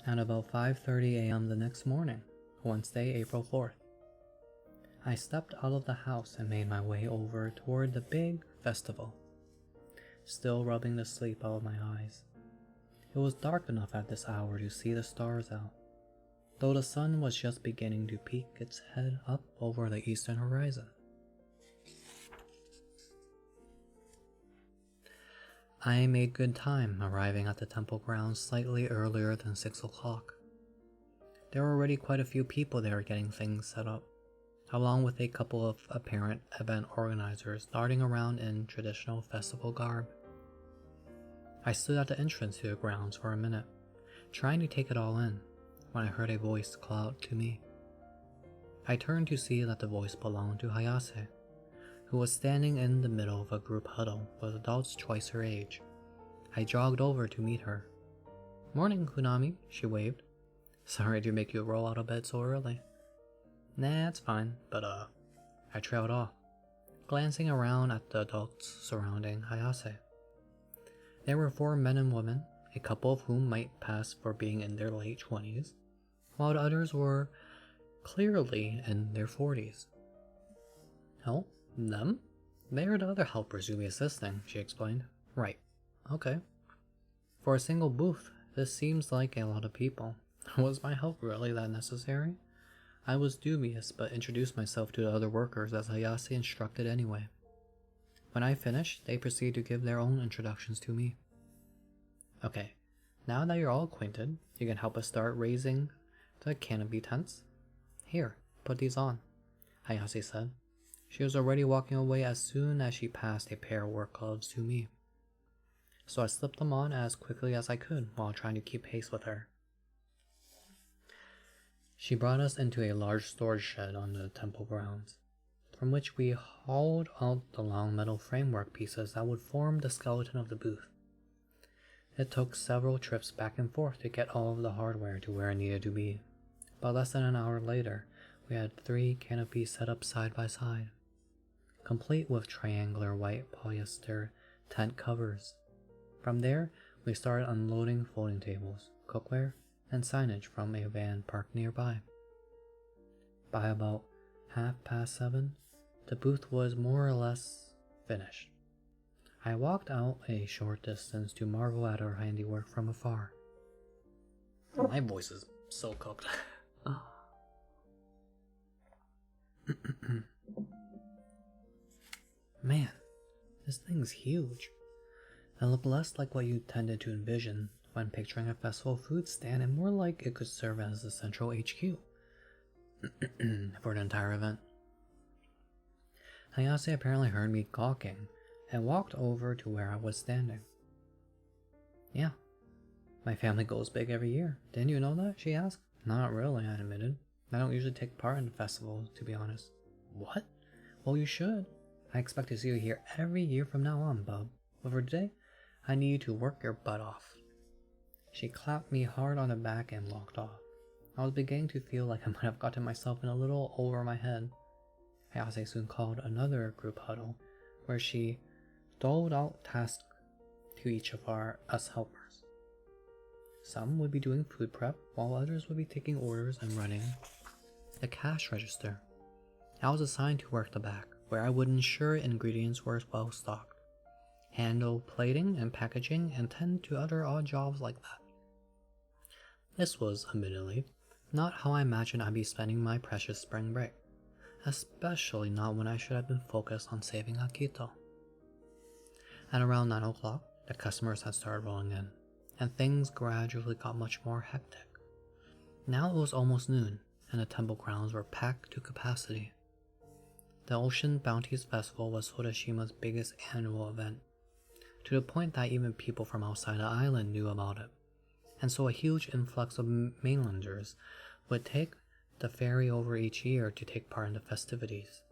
At about 5:30 a.m. the next morning, Wednesday, April 4th, I stepped out of the house and made my way over toward the big festival, still rubbing the sleep out of my eyes. It was dark enough at this hour to see the stars out, though the sun was just beginning to peek its head up over the eastern horizon. I made good time, arriving at the temple grounds slightly earlier than 6 o'clock. There were already quite a few people there getting things set up, along with a couple of apparent event organizers darting around in traditional festival garb. I stood at the entrance to the grounds for a minute, trying to take it all in, when I heard a voice call out to me. I turned to see that the voice belonged to Hayase, who was standing in the middle of a group huddle with adults twice her age. I jogged over to meet her. "Morning, Kunami," she waved. "Sorry to make you roll out of bed so early." "Nah, it's fine, but I trailed off, glancing around at the adults surrounding Hayase. There were 4 men and women, a couple of whom might pass for being in their late 20s, while the others were clearly in their 40s. "Oh, them? They are the other helpers you'll be assisting," she explained. "Right. Okay. For a single booth, this seems like a lot of people. Was my help really that necessary?" I was dubious, but introduced myself to the other workers as Hayase instructed anyway. When I finished, they proceeded to give their own introductions to me. "Okay, now that you're all acquainted, you can help us start raising the canopy tents. Here, put these on," Hayase said. She was already walking away as soon as she passed a pair of work gloves to me, so I slipped them on as quickly as I could while trying to keep pace with her. She brought us into a large storage shed on the temple grounds, from which we hauled out the long metal framework pieces that would form the skeleton of the booth. It took several trips back and forth to get all of the hardware to where it needed to be, but less than an hour later, we had 3 canopies set up side by side, complete with triangular white polyester tent covers. From there, we started unloading folding tables, cookware, and signage from a van parked nearby. By about 7:30, the booth was more or less finished. I walked out a short distance to marvel at her handiwork from afar. My voice is so cooked. Man, this thing's huge. It looked less like what you tended to envision when picturing a festival food stand and more like it could serve as the central HQ for the entire event. Hayase apparently heard me gawking and walked over to where I was standing. "Yeah, my family goes big every year. Didn't you know that?" she asked. "Not really," I admitted. "I don't usually take part in the festival, to be honest." "What? Well, you should. I expect to see you here every year from now on, bub. But for today, I need you to work your butt off." She clapped me hard on the back and walked off. I was beginning to feel like I might have gotten myself in a little over my head. Hayase soon called another group huddle, where she doled out tasks to each of us helpers. Some would be doing food prep, while others would be taking orders and running the cash register. I was assigned to work the back, where I would ensure ingredients were well stocked, handle plating and packaging, and tend to other odd jobs like that. This was, admittedly, not how I imagined I'd be spending my precious spring break, especially not when I should have been focused on saving Akito. At around 9 o'clock, the customers had started rolling in, and things gradually got much more hectic. Now it was almost noon, and the temple grounds were packed to capacity. The Ocean Bounties Festival was Hodoshima's biggest annual event, to the point that even people from outside the island knew about it, and so a huge influx of mainlanders would take the ferry over each year to take part in the festivities.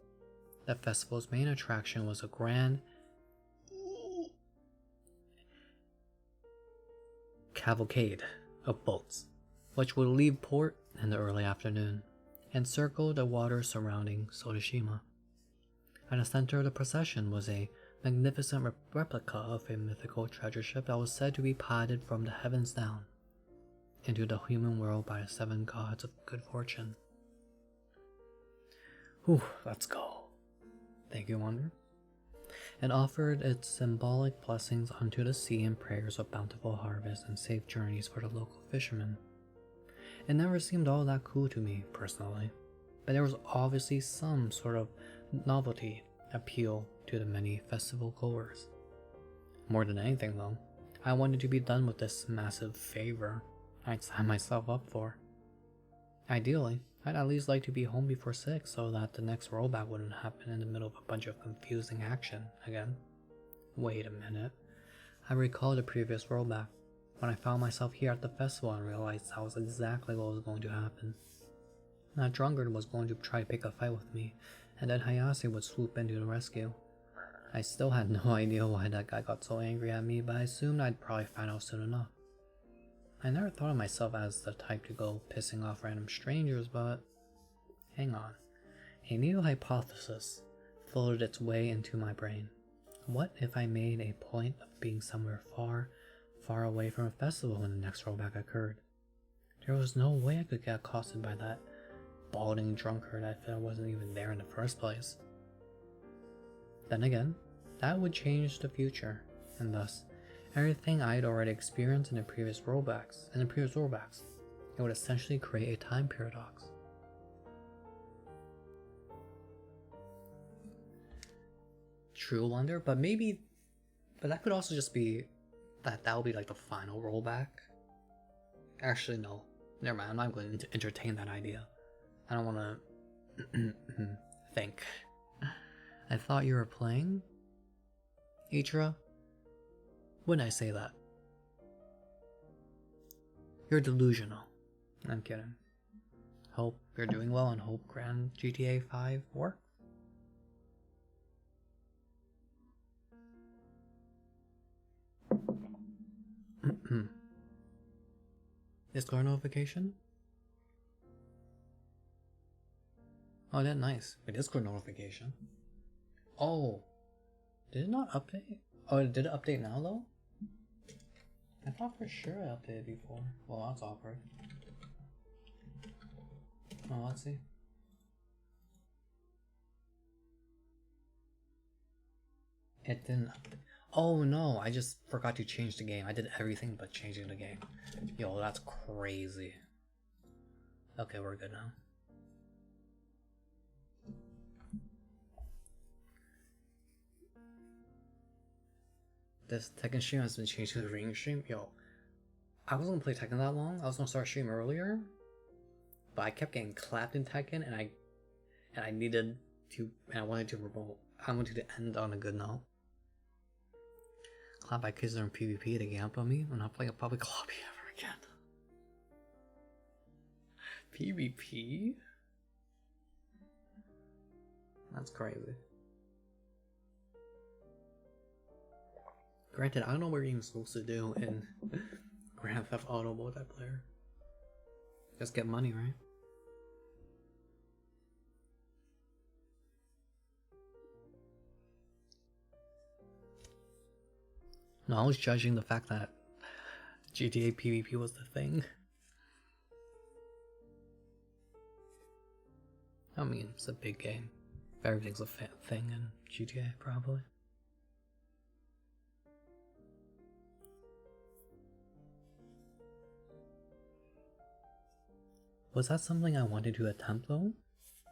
The festival's main attraction was a grand cavalcade of boats, which would leave port in the early afternoon and circle the waters surrounding Sotoshima. At the center of the procession was a magnificent replica of a mythical treasure ship that was said to be piloted from the heavens down. into the human world by the 7 gods of good fortune. Whew, let's go. Thank you, Wonder. It offered its symbolic blessings unto the sea and prayers of bountiful harvest and safe journeys for the local fishermen. It never seemed all that cool to me, personally, but there was obviously some sort of novelty appeal to the many festival goers. More than anything, though, I wanted to be done with this massive favor I'd signed myself up for. Ideally, I'd at least like to be home before 6 so that the next rollback wouldn't happen in the middle of a bunch of confusing action again. Wait a minute. I recall the previous rollback, when I found myself here at the festival and realized that was exactly what was going to happen. That drunkard was going to try to pick a fight with me, and then Hayase would swoop in to the rescue. I still had no idea why that guy got so angry at me, but I assumed I'd probably find out soon enough. I never thought of myself as the type to go pissing off random strangers, but hang on. A new hypothesis floated its way into my brain. What if I made a point of being somewhere far, far away from a festival when the next rollback occurred? There was no way I could get accosted by that balding drunkard if I wasn't even there in the first place. Then again, that would change the future, and thus everything I had already experienced in the previous rollbacks. It would essentially create a time paradox. True, Wonder, but that could also just be that would be like the final rollback. Actually, no. Never mind, I'm not going to entertain that idea. I don't want to think. I thought you were playing? Ichira? When did I say that? You're delusional. I'm kidding. Hope you're doing well and hope Grand GTA 5 works. Discord notification? Oh, that's nice. A Discord notification. Oh, did it not update? Oh, did it update now though? I thought for sure I updated before. Well, that's awkward. Oh, let's see. It didn't update. Oh no, I just forgot to change the game. I did everything but changing the game. Yo, that's crazy. Okay, we're good now. This Tekken stream has been changed to the ring stream. Yo, I wasn't gonna play Tekken that long. I was gonna start stream earlier, but I kept getting clapped in Tekken, and I needed to, and I wanted to revolt. I wanted to end on a good note. Clap by kids in PvP to gamp on me. I'm not playing a public lobby ever again. PvP? That's crazy. Granted, I don't know what you're even supposed to do in Grand Theft Auto multiplayer. Just get money, right? No, I was judging the fact that GTA PvP was the thing. I mean, it's a big game. Everything's a thing in GTA, probably. Was that something I wanted to attempt though?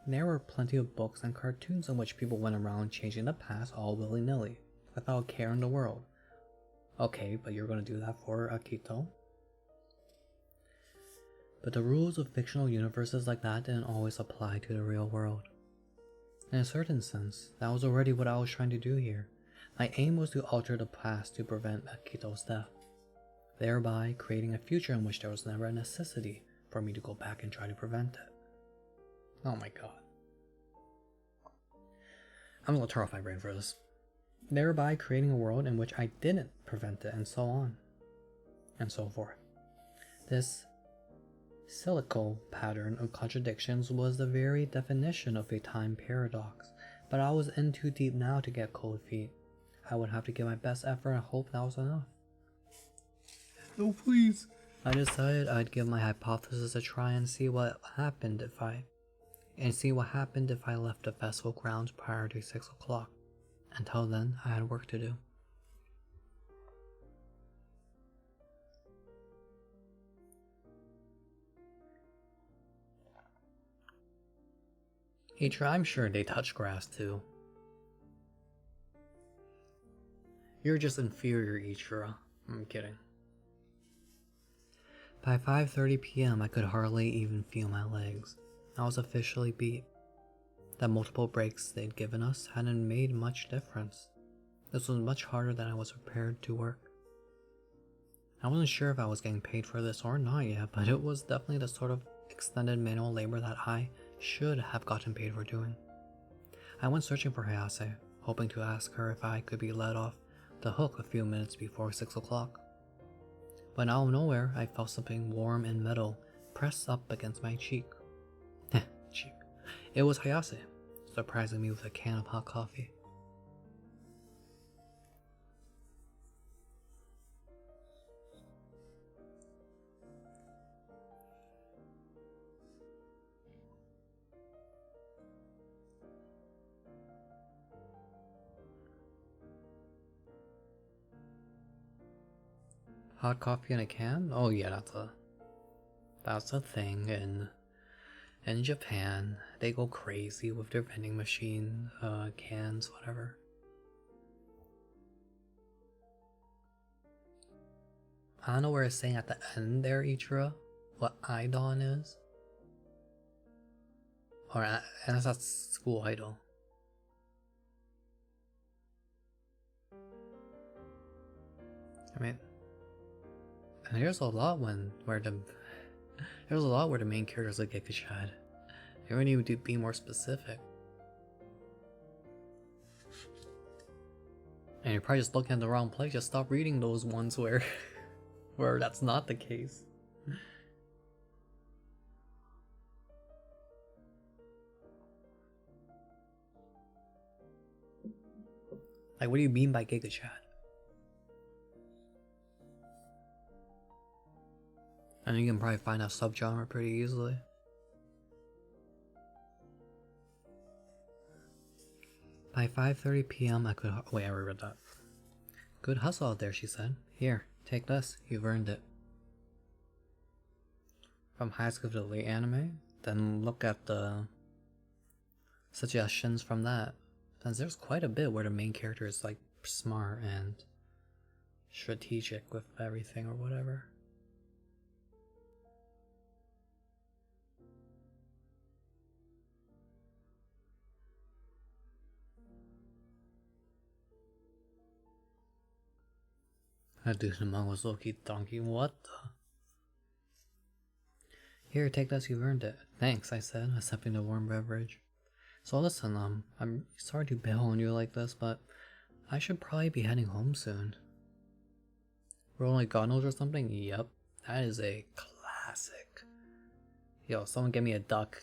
There were plenty of books and cartoons in which people went around changing the past all willy-nilly, without a care in the world. Okay, but you're gonna do that for Akito? But the rules of fictional universes like that didn't always apply to the real world. In a certain sense, that was already what I was trying to do here. My aim was to alter the past to prevent Akito's death, thereby creating a future in which there was never a necessity for me to go back and try to prevent it. Oh my god. I'm gonna turn off my brain for this. Thereby creating a world in which I didn't prevent it, and so on. And so forth. This cyclical pattern of contradictions was the very definition of a time paradox, but I was in too deep now to get cold feet. I would have to give my best effort and hope that was enough. No, please. I decided I'd give my hypothesis a try and see what happened if I left the festival grounds prior to 6 o'clock. Until then, I had work to do. I'm sure they touch grass too. You're just inferior, Ichira. I'm kidding. By 5:30 p.m., I could hardly even feel my legs. I was officially beat. The multiple breaks they'd given us hadn't made much difference. This was much harder than I was prepared to work. I wasn't sure if I was getting paid for this or not yet, but it was definitely the sort of extended manual labor that I should have gotten paid for doing. I went searching for Hayase, hoping to ask her if I could be let off the hook a few minutes before 6 o'clock. But out of nowhere, I felt something warm and metal press up against my cheek. Cheek. It was Hayase, surprising me with a can of hot coffee. Hot coffee in a can? Oh yeah, that's a thing in Japan. They go crazy with their vending machine, cans, whatever. I don't know where it's saying at the end there, Ichira, what idon is. Or and that's school idol. I mean, and there's a lot where the main characters like Gekishad. You really need to be more specific. And you're probably just looking at the wrong place. Just stop reading those ones where where that's not the case. Like, what do you mean by Gigachad? And you can probably find a subgenre pretty easily. By 5:30 p.m. I could... Wait, I read that. Good hustle out there, she said. Here, take this. You've earned it. From high school to late anime? Then look at the suggestions from that. Since there's quite a bit where the main character is like smart and strategic with everything or whatever. That dude in was low-key donkey. What the? Here, take this, you've earned it. Thanks, I said, accepting the warm beverage. So listen, I'm sorry to bail on you like this, but I should probably be heading home soon. We're only God knows or something? Yep, that is a classic. Yo, someone get me a duck,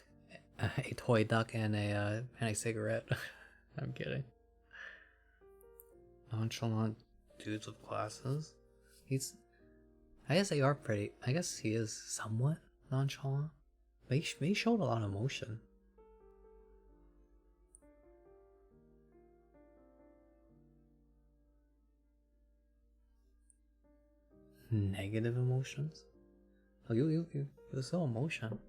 a toy duck, and a cigarette. I'm kidding. Nonchalant dudes with glasses. I guess they are pretty. I guess he is somewhat nonchalant. But he showed a lot of emotion. Negative emotions? Oh, you're so emotional.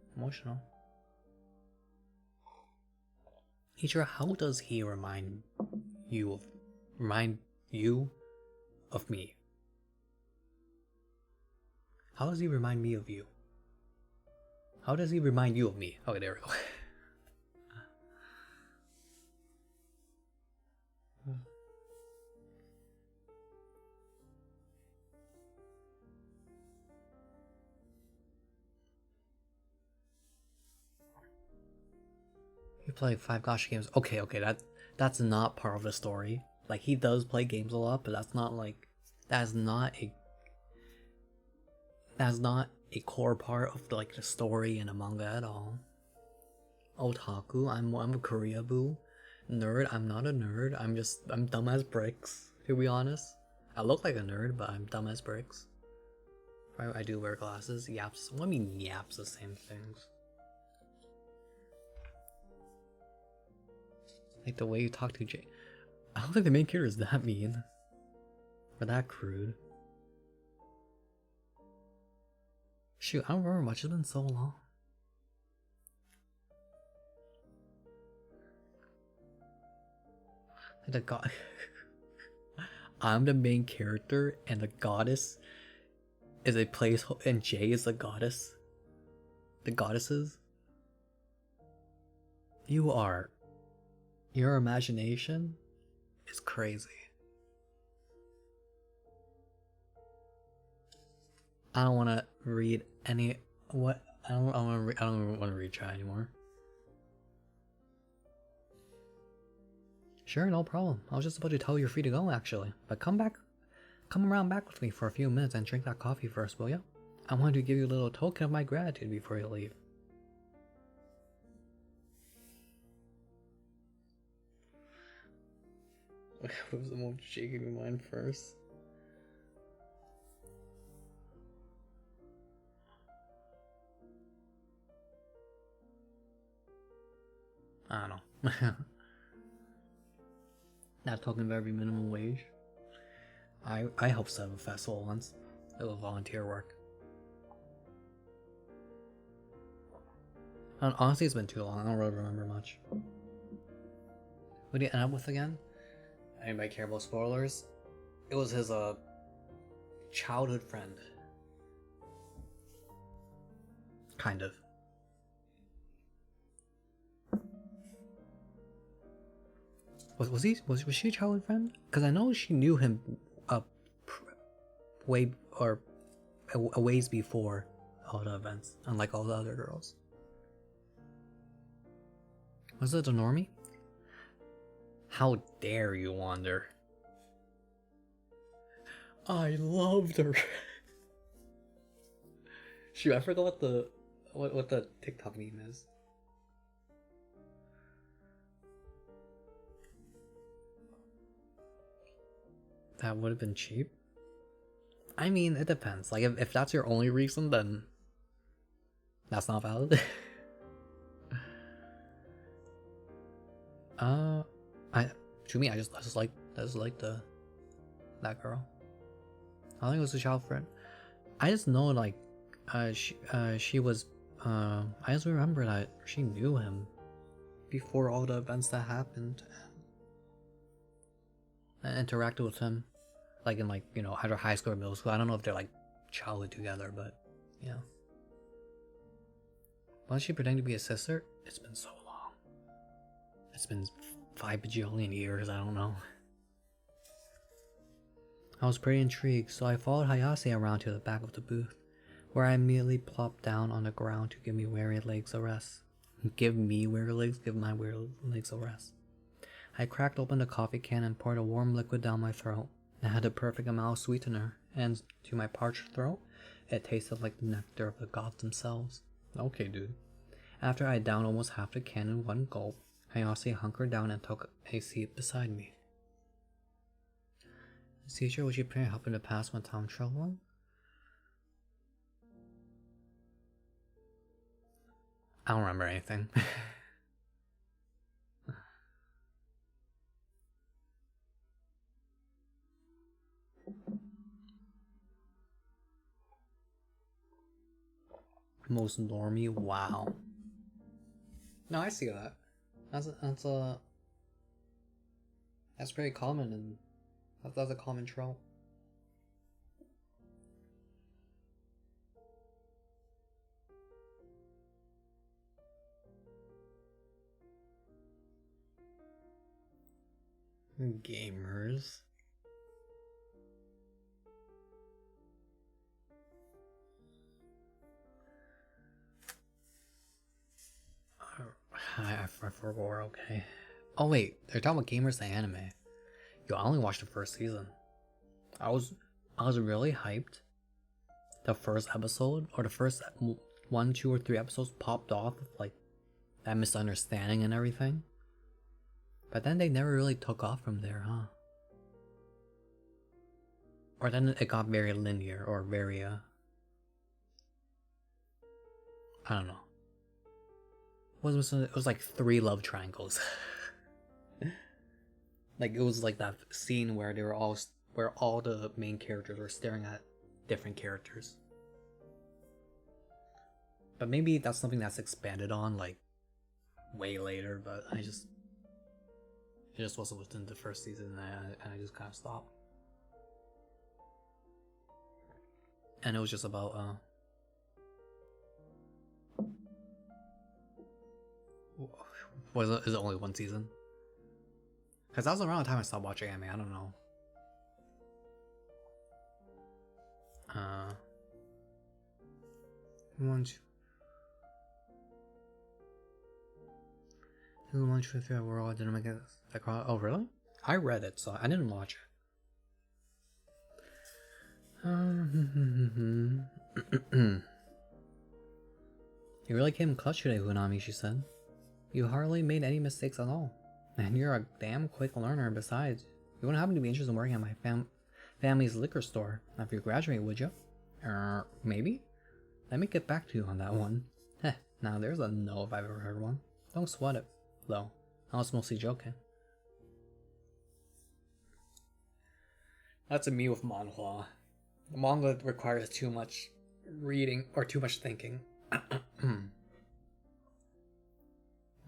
Ichiro, how does he remind you of me? How does he remind me of you? How does he remind you of me? Okay, there we go. You play 5 gacha games. Okay, that's not part of the story. Like, he does play games a lot, but that's not a core part of like the story in a manga at all. Otaku, I'm a Korea-boo. Nerd, I'm not a nerd. I'm dumb as bricks, to be honest. I look like a nerd, but I'm dumb as bricks. I do wear glasses. Yaps. What do you mean yaps the same things? Like the way you talk to Jay. I don't think the main character is that mean. Or that crude. Shoot, I don't remember much. It's been so long. Like the god. I'm the main character, and the goddess is a place, and Jay is the goddess. The goddesses. You are. Your imagination is crazy. I don't want to read any. What? I don't want to read chat anymore. Sure, no problem. I was just about to tell you you're free to go, actually. But come around back with me for a few minutes and drink that coffee first, will ya? I wanted to give you a little token of my gratitude before you leave. What was the most shaking mine first? I don't know. Not talking about every minimum wage. I helped set up a festival once. It was volunteer work. And honestly, it's been too long. I don't really remember much. What did you end up with again? Anybody care about spoilers? It was his childhood friend. Kind of. Was she a childhood friend? Because I know she knew him way or a ways before all the events, unlike all the other girls. Was it a normie? How dare you wonder? I loved her. Shoot, I forgot what the TikTok meme is. That would have been cheap. I mean, it depends. Like, if that's your only reason, then that's not valid. To me, I just like that girl. I think it was a child friend. I just know, like, she was. I just remember that she knew him before all the events that happened. And interacted with him, like in, like, you know, either high school or middle school. I don't know if they're like childhood together, but yeah. Was she pretending to be a sister? It's been so long. It's been 5 bajillion years. I don't know. I was pretty intrigued, so I followed Hayase around to the back of the booth, where I immediately plopped down on the ground to give me weary legs a rest. Give me weary legs? Give my weary legs a rest. I cracked open the coffee can and poured a warm liquid down my throat. It had the perfect amount of sweetener, and to my parched throat, it tasted like the nectar of the gods themselves. Okay, dude. After I downed almost half the can in one gulp, Hayase hunkered down and took a seat beside me. Teacher, would you pray help in the past when time traveling? I don't remember anything. Most normie? Wow. No, I see that. That's pretty common, and that's a common trope. Gamers. I forgot, okay. Oh wait, they're talking about Gamers the anime. Yo, I only watched the first season. I was really hyped. The first episode, or the first 1, 2, or 3 episodes popped off with, like, that misunderstanding and everything. But then they never really took off from there, huh? Or then it got very linear, or very, I don't know. It was like 3 love triangles. Like it was like that scene where where all the main characters were staring at different characters. But maybe that's something that's expanded on like way later, but it just wasn't within the first season, and I just kind of stopped. And it was just about is it only 1 season? Because that was around the time I stopped watching anime. I don't know. One, two, 1, 2, 3. We're all didn't make it across. Oh, really? I read it, so I didn't watch it. You really came clutch today, Hunami, she said. You hardly made any mistakes at all. And you're a damn quick learner besides. You wouldn't happen to be interested in working at my family's liquor store after you graduate, would you? Maybe? Let me get back to you on that one. Heh, now there's a no if I've ever heard one. Don't sweat it, though. I was mostly joking. That's a me with manhwa. Manga requires too much reading or too much thinking.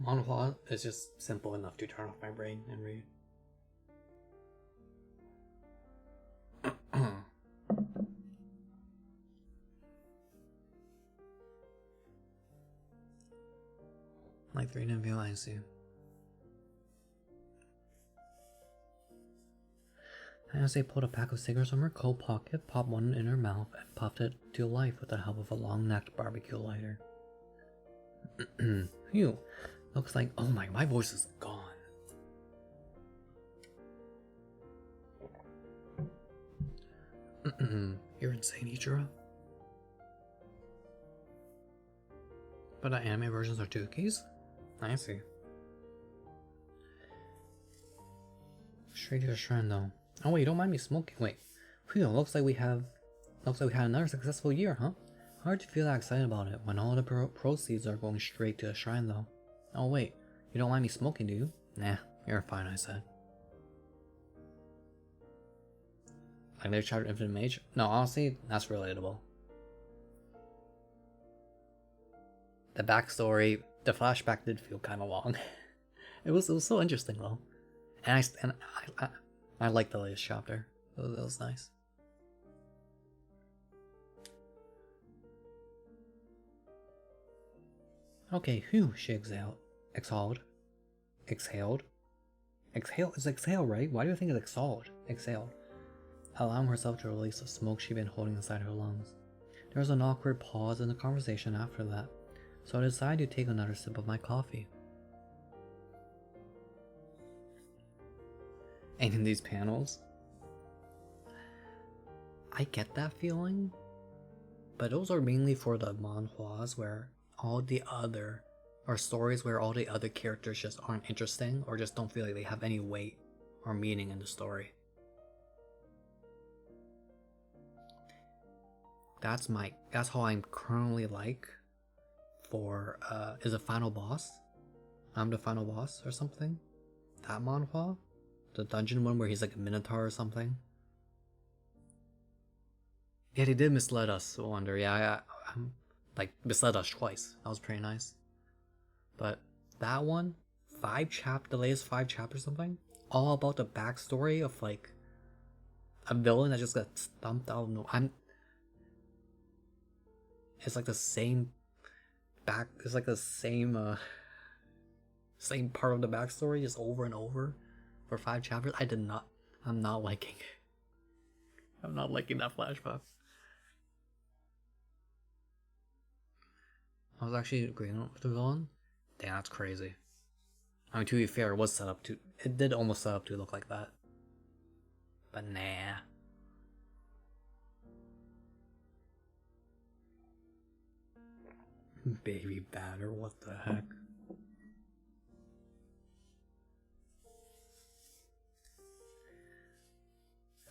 Manhwa is just simple enough to turn off my brain and read. Like 3 didn't feel I see. Ayase pulled a pack of cigarettes from her coat pocket, popped one in her mouth, and puffed it to life with the help of a long-necked barbecue lighter. Phew. Looks like, oh my voice is gone. You're insane, Ichiro. But the anime versions are 2 keys? I see. Straight to the shrine though. Oh wait, you don't mind me smoking? Wait. Phew, looks like we had another successful year, huh? Hard to feel that excited about it when all the proceeds are going straight to the shrine though. Oh wait, you don't mind me smoking, do you? Nah, you're fine, I said. Like they've tried Infinite Mage? No, honestly, that's relatable. The backstory, the flashback did feel kind of long. It was so interesting though, and I liked the latest chapter. It was nice. Okay, whew, she exhaled. Exhaled? Exhale is exhale, right? Why do you think it's exhaled? Allowing herself to release the smoke she'd been holding inside her lungs. There was an awkward pause in the conversation after that, so I decided to take another sip of my coffee. And in these panels, I get that feeling, but those are mainly for the manhwas where stories where all the other characters just aren't interesting or just don't feel like they have any weight or meaning in the story. That's how I'm currently like for is a final boss. I'm the final boss or something. That manhwa, the dungeon one where he's like a minotaur or something. Yeah, they did mislead us. I wonder. Yeah, I'm like misled us twice. That was pretty nice. But that one, the latest 5 chapters or something, all about the backstory of like a villain that just got stumped out. No, it's like the same it's like the same same part of the backstory just over and over for 5 chapters. I'm not liking it. I'm not liking that flashback. I was actually agreeing with the villain. Damn, that's crazy. I mean, to be fair, it did almost set up to look like that. But nah. Baby batter, what the heck?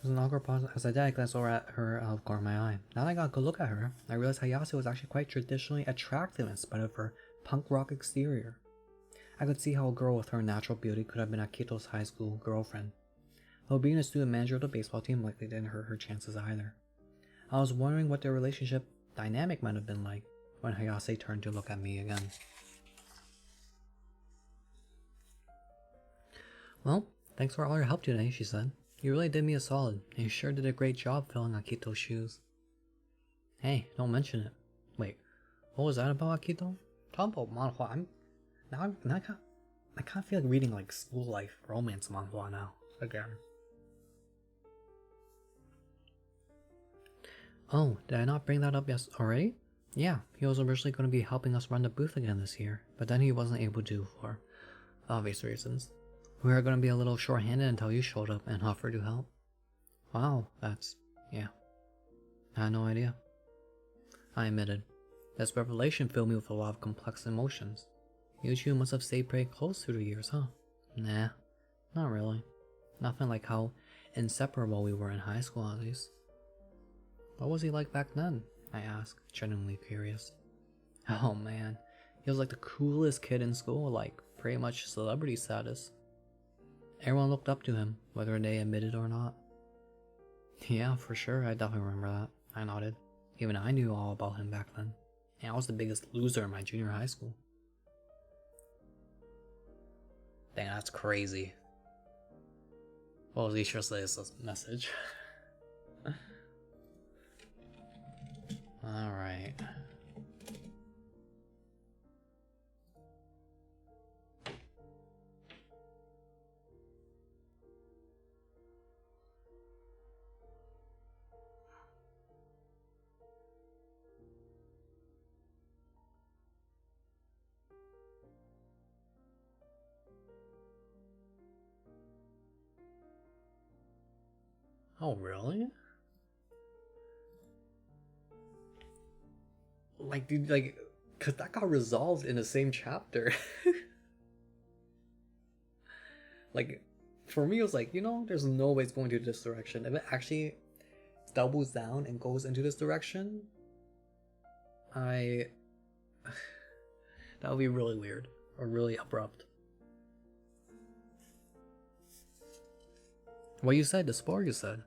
It was an awkward pause as I did glance over at her out of the corner of my eye. Now that I got a good look at her, I realized Hayase was actually quite traditionally attractive in spite of her punk rock exterior. I could see how a girl with her natural beauty could have been Akito's high school girlfriend, though being a student manager of the baseball team likely didn't hurt her chances either. I was wondering what their relationship dynamic might have been like when Hayase turned to look at me again. Well, thanks for all your help today, she said. You really did me a solid, and you sure did a great job filling Akito's shoes. Hey, don't mention it. Wait, what was that about Akito? Talk about manhwa. I kind of feel like reading like school life romance manhwa now again. Oh, did I not bring that up already? Yeah, he was originally going to be helping us run the booth again this year, but then he wasn't able to for obvious reasons. We were going to be a little short-handed until you showed up and offered to help. Wow, yeah. I had no idea. I admitted. This revelation filled me with a lot of complex emotions. You two must have stayed pretty close through the years, huh? Nah, not really. Nothing like how inseparable we were in high school, at least. What was he like back then? I asked, genuinely curious. Oh man, he was like the coolest kid in school, like pretty much celebrity status. Everyone looked up to him, whether they admitted or not. Yeah, for sure, I definitely remember that. I nodded. Even I knew all about him back then. And I was the biggest loser in my junior high school. Dang, that's crazy. Well, at least just this message. Alright. Oh, really? Like, dude, like, cause that got resolved in the same chapter. Like, for me, it was like, there's no way it's going to this direction. If it actually doubles down and goes into this direction, that would be really weird or really abrupt. What you said, the spoiler you said,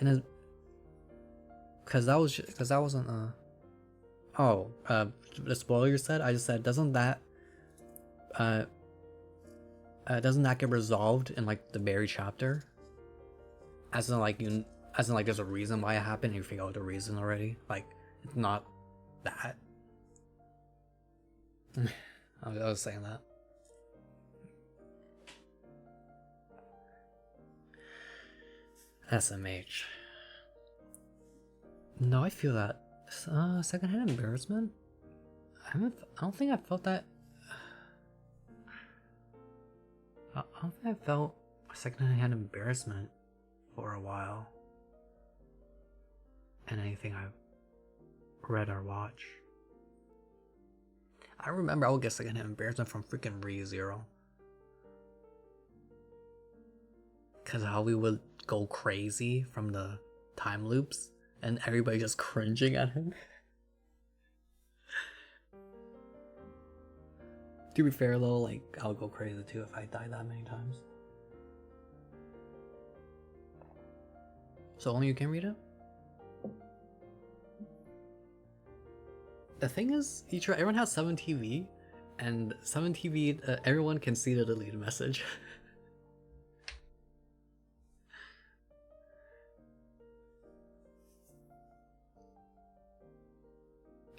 and because that wasn't the spoiler you said. I just said, doesn't that get resolved in like the very chapter? As in like there's a reason why it happened and you figure out the reason already. Like it's not that. I was saying that. SMH. No, I feel that. Secondhand embarrassment? I don't think I felt that. I don't think I felt secondhand embarrassment for a while in anything I've read or watched. I remember I would get secondhand embarrassment from freaking ReZero. Because how we would go crazy from the time loops and everybody just cringing at him. To be fair though, like, I would go crazy too if I died that many times. So only you can read it? The thing is, everyone has 7TV, and 7TV, everyone can see the deleted message.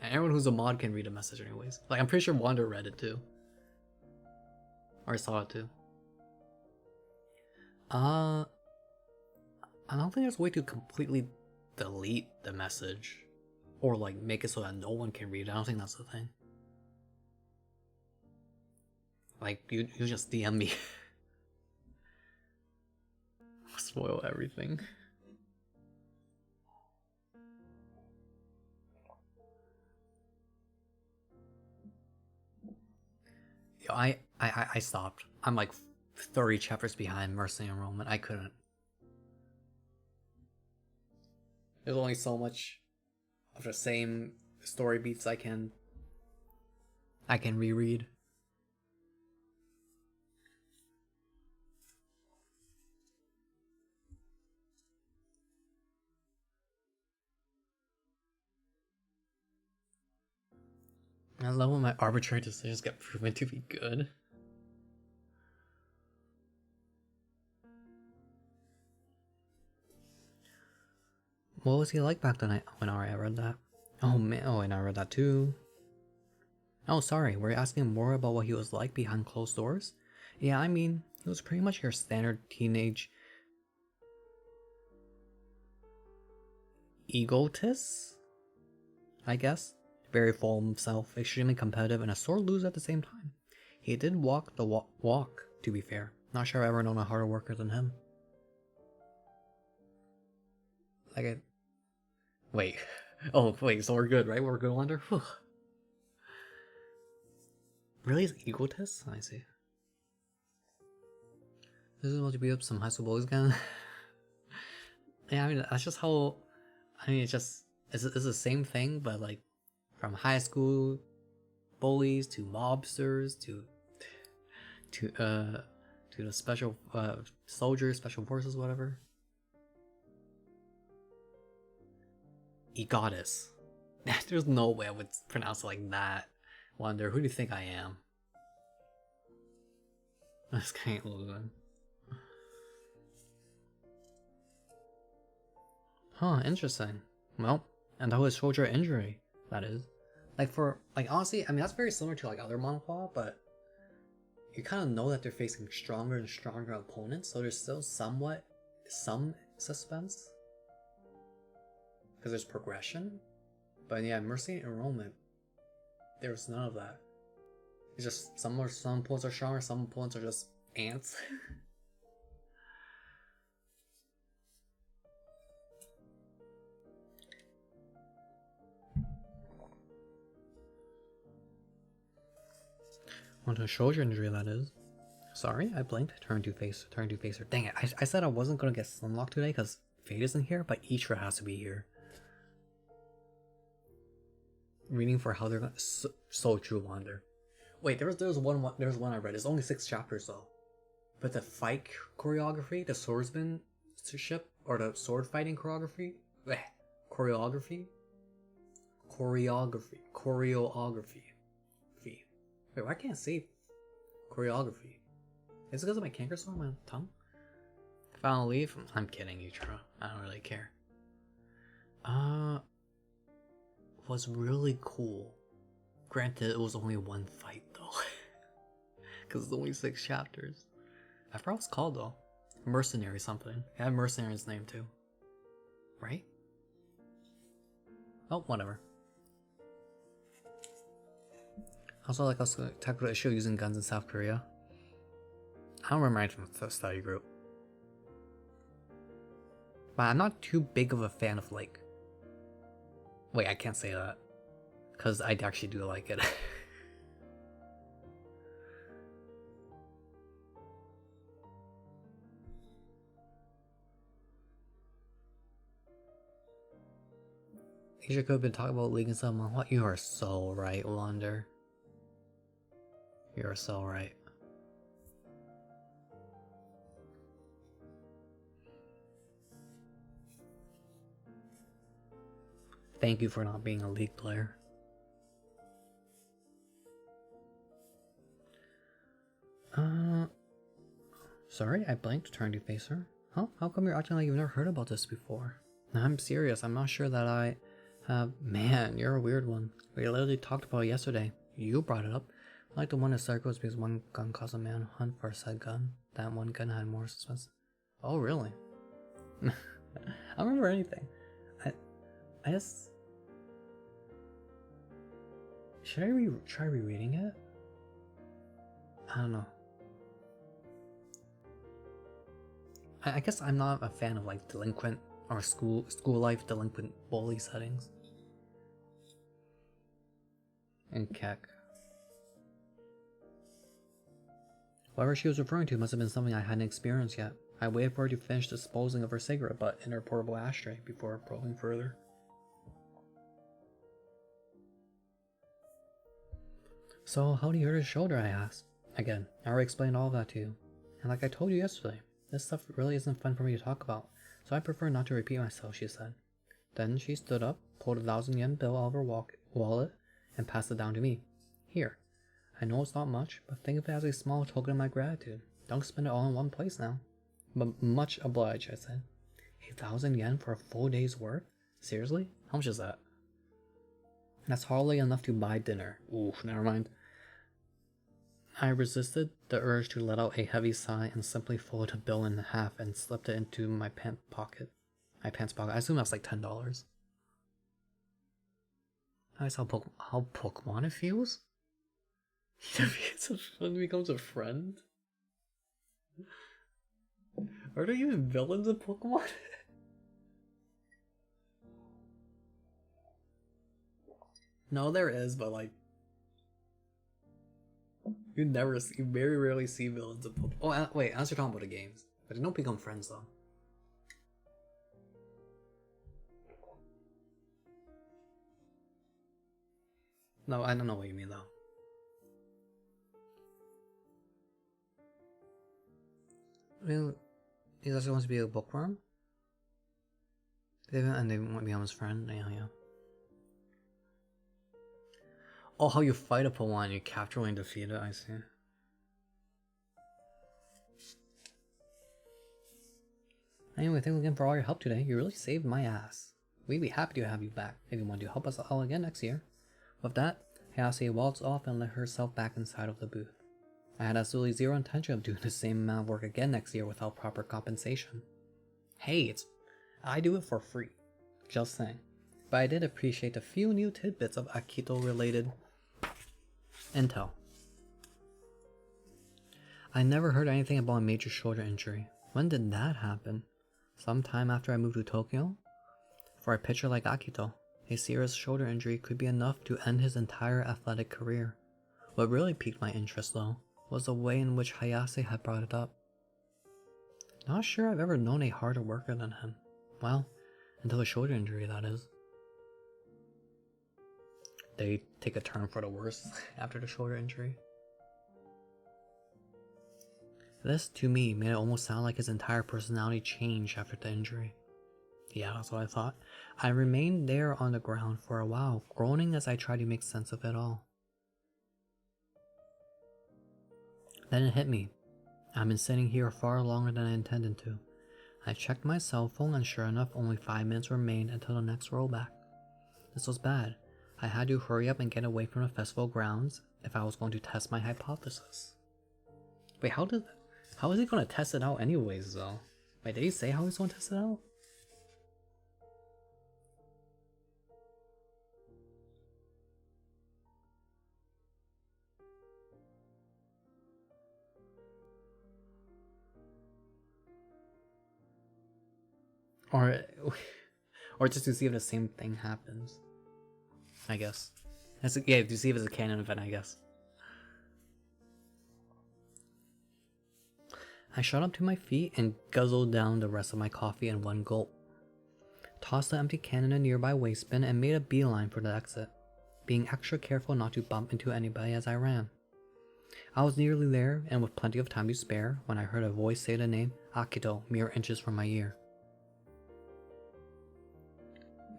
And everyone who's a mod can read a message anyways. Like, I'm pretty sure Wander read it too. Or saw it too. I don't think there's a way to completely delete the message. Or like make it so that no one can read it. I don't think that's the thing. Like, you just DM me. I'll spoil everything. Yo, I stopped. I'm like 30 chapters behind Mercy Enrollment. I couldn't. There's only so much of the same story beats I can reread. I love when my arbitrary decisions get proven to be good. What was he like back then when I read that? Oh man, oh, and I read that too. Oh, sorry, were you asking more about what he was like behind closed doors? Yeah, I mean, he was pretty much your standard teenage egotist, I guess. Very full of himself, extremely competitive, and a sore loser at the same time. He did walk the walk, to be fair. Not sure I've ever known a harder worker than him. Wait. Oh, wait, so we're good, right? We're good, Wonder? Whew. Really? Is egotist? I see. This is what you beat up some high school bullies again? Yeah, I mean, that's just how... I mean, it's the same thing, but like, from high school bullies to mobsters to the special soldiers, special forces, whatever. Egotis. There's no way I would pronounce it like that. Wonder, who do you think I am? This guy ain't losing. Huh, interesting. Well, and that was shoulder injury, that is. Honestly, I mean, that's very similar to like other manhwa, but you kind of know that they're facing stronger and stronger opponents, so there's still some suspense. Because there's progression. But yeah, Mercy Enrollment, there's none of that. It's just some opponents are stronger, some opponents are just ants. Onto a shoulder injury, that is. Sorry, I blinked. Turn to face her. Dang it, I said I wasn't gonna get Slimlock today because Fate isn't here, but Ishra has to be here. Reading for how they're gonna... So true, Wander. Wait, there's one I read. It's only 6 chapters though. But the fight choreography, the swordsmanship, or the sword fighting choreography? Choreography? Wait, why can't I say choreography? Is it because of my canker sore on my tongue? Final leave? I'm kidding, Utra. I don't really care. Was really cool. Granted, it was only one fight though. Because it's only 6 chapters. I forgot what it's called though. Mercenary something. It had Mercenary's name too. Right? Oh, whatever. Also, like, us technical issue using guns in South Korea. I don't remember anything from the study group. But I'm not too big of a fan of, like... Wait, I can't say that. Because I actually do like it. Asia could have been talking about League and stuff. What? You are so right, Wander. You are so right. Thank you for not being a League player. Sorry, I blanked trying to face her. Huh? How come you're acting like you've never heard about this before? I'm serious, I'm not sure that I have... Man, you're a weird one. We literally talked about it yesterday. You brought it up. I like the one that circles because one gun caused a man hunt for a said gun. That one gun had more suspense. Oh, really? I don't remember anything. I just... Should I try rereading it? I don't know. I guess I'm not a fan of like delinquent or school life delinquent bully settings. And Keck. Whatever she was referring to must have been something I hadn't experienced yet. I waited for her to finish disposing of her cigarette butt in her portable ashtray before probing further. So, how do you hurt his shoulder? I asked. Again, I already explained all of that to you. And like I told you yesterday, this stuff really isn't fun for me to talk about, so I prefer not to repeat myself, she said. Then she stood up, pulled a 1,000-yen bill out of her wallet, and passed it down to me. Here. I know it's not much, but think of it as a small token of my gratitude. Don't spend it all in one place now. But much obliged, I said. 1,000 yen for a full day's work? Seriously? How much is that? That's hardly enough to buy dinner. Ooh, never mind. I resisted the urge to let out a heavy sigh and simply folded the bill in half and slipped it into my pants pocket. I assume that's like $10. That's how Pokemon it feels? He becomes a friend? Are there even villains in Pokemon? No, there is, but like you very rarely see villains in Pokemon. Oh, wait, as you're talking about the games, but they don't become friends though. No, I don't know what you mean though. Really, he just wants to be a bookworm. And they want to become his friend. Yeah. Oh, how you fight a Pokemon, you capture and defeat it, I see. Anyway, thanks again for all your help today. You really saved my ass. We'd be happy to have you back if you want to help us all again next year. With that, Hayase waltzed off and let herself back inside of the booth. I had absolutely zero intention of doing the same amount of work again next year without proper compensation. Hey, I do it for free. Just saying. But I did appreciate a few new tidbits of Akito-related intel. I never heard anything about a major shoulder injury. When did that happen? Sometime after I moved to Tokyo? For a pitcher like Akito, a serious shoulder injury could be enough to end his entire athletic career. What really piqued my interest, though, was the way in which Hayase had brought it up. Not sure I've ever known a harder worker than him. Well, until a shoulder injury, that is. They take a turn for the worse after the shoulder injury. This, to me, made it almost sound like his entire personality changed after the injury. Yeah, that's what I thought. I remained there on the ground for a while, groaning as I tried to make sense of it all. Then it hit me. I've been sitting here far longer than I intended to. I checked my cell phone and sure enough only 5 minutes remained until the next rollback. This was bad. I had to hurry up and get away from the festival grounds if I was going to test my hypothesis. Wait, how is he going to test it out anyways though? Wait, did he say how he's going to test it out? Or just to see if the same thing happens. I guess. Yeah, to see if it's a canon event, I guess. I shot up to my feet and guzzled down the rest of my coffee in one gulp. Tossed the empty can in a nearby waste bin and made a beeline for the exit, being extra careful not to bump into anybody as I ran. I was nearly there and with plenty of time to spare when I heard a voice say the name Akito mere inches from my ear.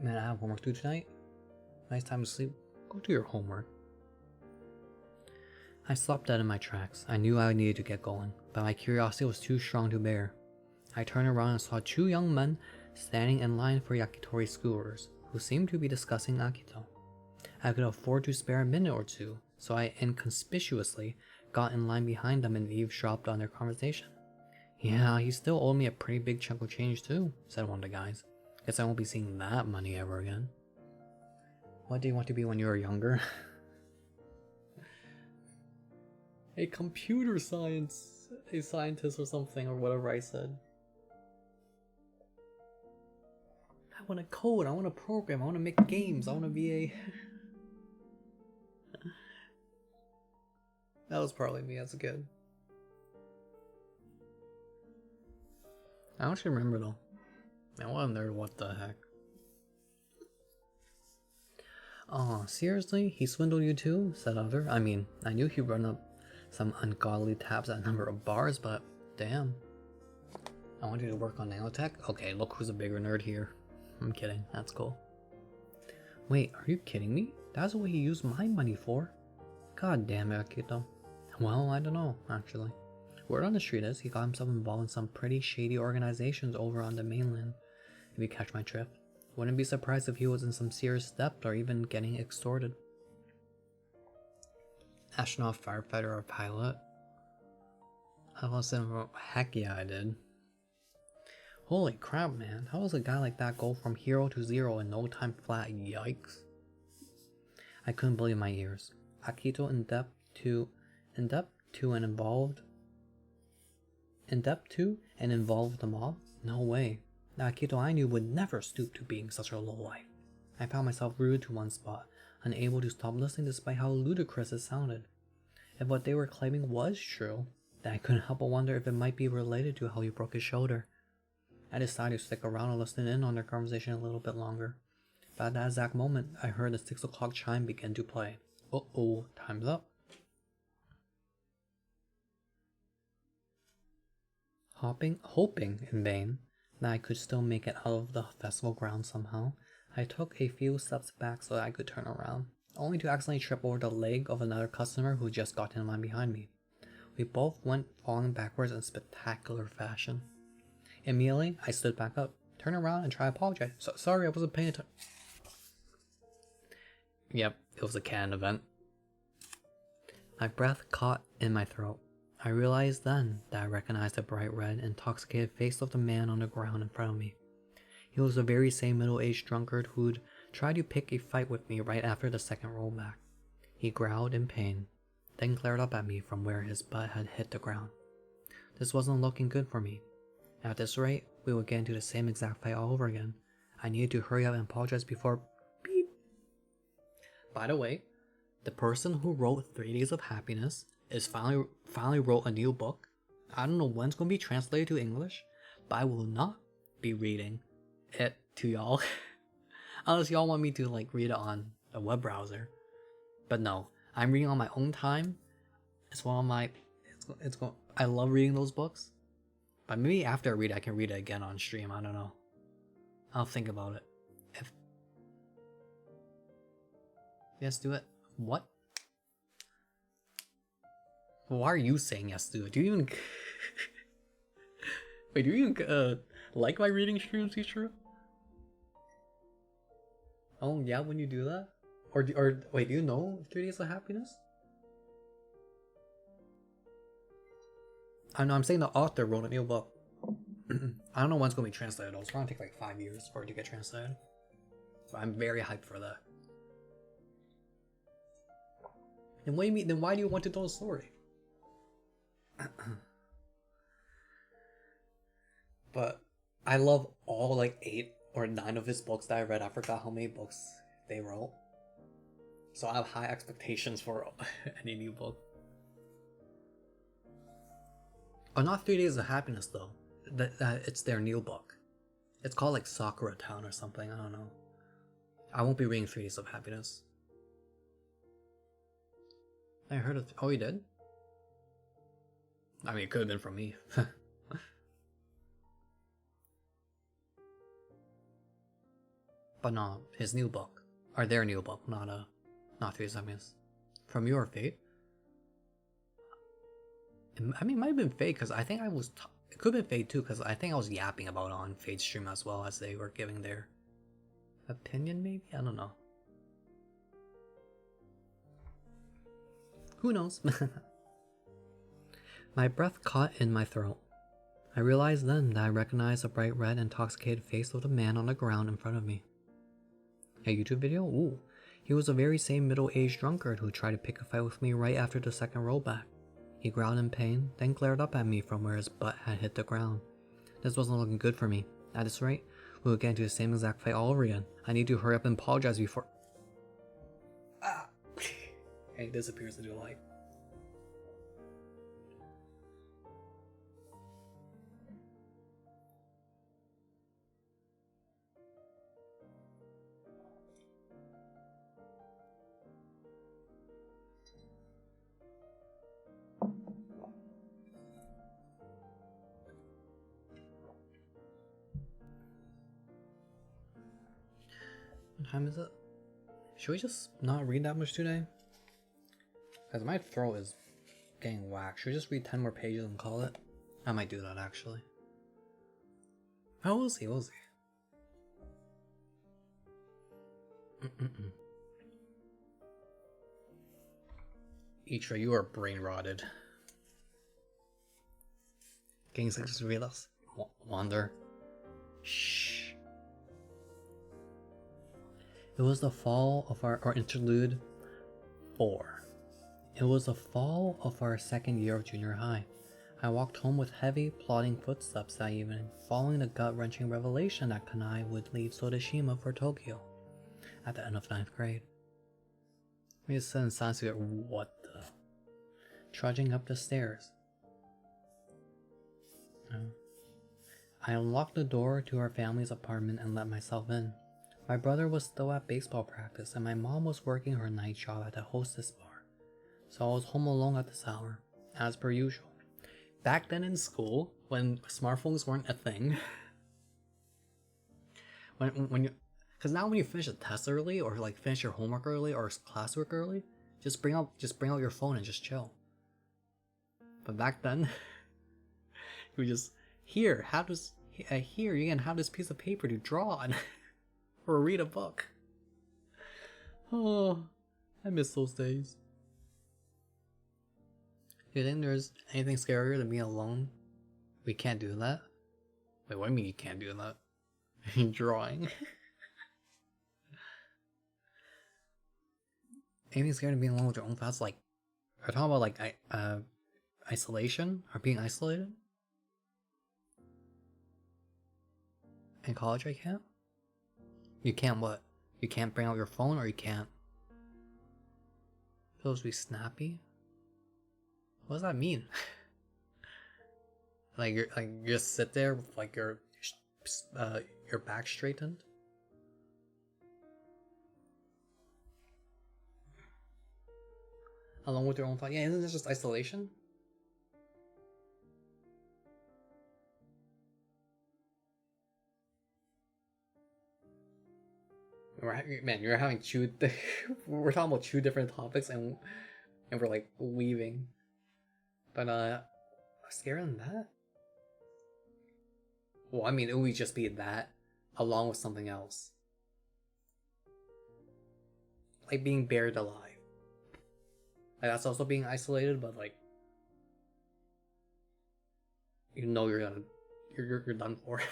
Man, I have homework to do tonight. Nice time to sleep. Go do your homework. I stopped dead in my tracks. I knew I needed to get going, but my curiosity was too strong to bear. I turned around and saw 2 young men standing in line for yakitori skewers, who seemed to be discussing Akito. I could afford to spare a minute or two, so I inconspicuously got in line behind them and eavesdropped on their conversation. Yeah, he still owed me a pretty big chunk of change too, said one of the guys. Guess I won't be seeing that money ever again. What do you want to be when you were younger? A computer science, a scientist or something, or whatever I said. I want to code, I want to program, I want to make games, I want to be a... That was probably me as a kid. I don't actually remember though. I wonder what the heck. Oh, seriously? He swindled you too? Said other. I mean, I knew he'd run up some ungodly tabs at a number of bars, but damn. I want you to work on nanotech? Okay, look who's a bigger nerd here. I'm kidding, that's cool. Wait, are you kidding me? That's what he used my money for. God damn it, Akito. Well, I don't know, actually. Word on the street is he got himself involved in some pretty shady organizations over on the mainland, if you catch my drift. Wouldn't be surprised if he was in some serious debt or even getting extorted. Astronaut, firefighter, or pilot? I listened for heck yeah I did. Holy crap, man. How does a guy like that go from hero to zero in no time flat? Yikes. I couldn't believe my ears. Akito in depth to and involved the mob? No way. The Akito I knew would never stoop to being such a lowlife. I found myself rooted to one spot, unable to stop listening despite how ludicrous it sounded. If what they were claiming was true, then I couldn't help but wonder if it might be related to how he broke his shoulder. I decided to stick around and listen in on their conversation a little bit longer. But at that exact moment, I heard the 6 o'clock chime begin to play. Uh-oh, time's up. Hoping in vain that I could still make it out of the festival grounds somehow, I took a few steps back so that I could turn around, only to accidentally trip over the leg of another customer who just got in line behind me. We both went falling backwards in spectacular fashion. Immediately, I stood back up, turned around, and tried to apologize. Sorry, I wasn't paying attention. Yep, it was a canon event. My breath caught in my throat. I realized then that I recognized the bright red, intoxicated face of the man on the ground in front of me. He was the very same middle-aged drunkard who'd tried to pick a fight with me right after the second rollback. He growled in pain, then glared up at me from where his butt had hit the ground. This wasn't looking good for me. At this rate, we would get into the same exact fight all over again. I needed to hurry up and apologize before beep. By the way, the person who wrote 3 Days of Happiness is finally wrote a new book. I don't know when it's going to be translated to English, but I will not be reading it to y'all unless y'all want me to like read it on a web browser. But no, I'm reading on my own time. It's one of my I love reading those books, but maybe after I read it, I can read it again on stream. I don't know, I'll think about it. Yes, do it. What? Why are you saying yes to it? Do you even wait, do you even like my reading streams, teacher? Oh yeah, when you do that? Or wait, do you know 3 Days of Happiness? I know, I'm saying the author wrote a new book. I don't know when it's going to be translated though. It's going to take like 5 years for it to get translated. But I'm very hyped for that. Then what do you mean? Then why do you want to know the story? But I love all like 8 or 9 of his books that I read. I forgot how many books they wrote. So I have high expectations for any new book. Oh, not 3 Days of Happiness though. It's their new book. It's called like Sakura Town or something. I don't know. I won't be reading 3 Days of Happiness. I heard of. Oh, you did? I mean, it could have been from me. But no, his new book, or their new book, not 3 Days of Happiness. From Your Fate. I mean, it might have been Fate because I think I was. It could have been Fate too because I think I was yapping about it on Fate's stream as well as they were giving their opinion. Maybe, I don't know. Who knows? My breath caught in my throat. I realized then that I recognized the bright red, intoxicated face of the man on the ground in front of me. A YouTube video? Ooh. He was the very same middle-aged drunkard who tried to pick a fight with me right after the second rollback. He growled in pain, then glared up at me from where his butt had hit the ground. This wasn't looking good for me. At this rate, we would get into the same exact fight all over again. I need to hurry up and apologize before... Ah! And he disappears into the light. time is it? Should we just not read that much today? Because my throat is getting whacked. Should we just read 10 more pages and call it? I might do that actually. Oh, we'll see, we'll see. Itra, you are brain rotted. Getting sick just read us. Wander. Shh. It was the fall of our interlude 4. It was the fall of our second year of junior high. I walked home with heavy, plodding footsteps that evening, following the gut-wrenching revelation that Kanai would leave Sodashima for Tokyo at the end of 9th grade. We just said in Sanskrit, what the? Trudging up the stairs. I unlocked the door to our family's apartment and let myself in. My brother was still at baseball practice and my mom was working her night job at the hostess bar. So I was home alone at this hour, as per usual. Back then in school, when smartphones weren't a thing, because now when you finish a test early or like finish your homework early or classwork early, just bring out your phone and just chill. But back then, you just here you can have this piece of paper to draw on or read a book. Oh, I miss those days. Do you think there's anything scarier than being alone? We can't do that. Wait, what do you mean you can't do that? Drawing. Anything scarier than being alone with your own thoughts? Like, are we talking about like isolation or being isolated? In college, I can't. You can't what? You can't bring out your phone, or you can't. Supposed to be snappy. What does that mean? like you just sit there with like your back straightened. Along with your own thought. Yeah, isn't this just isolation? Man, you're having we're talking about 2 different topics and we're like weaving. But scarier than that? Well, I mean, it would just be that along with something else. Like being buried alive. Like that's also being isolated, but like you know you're done for.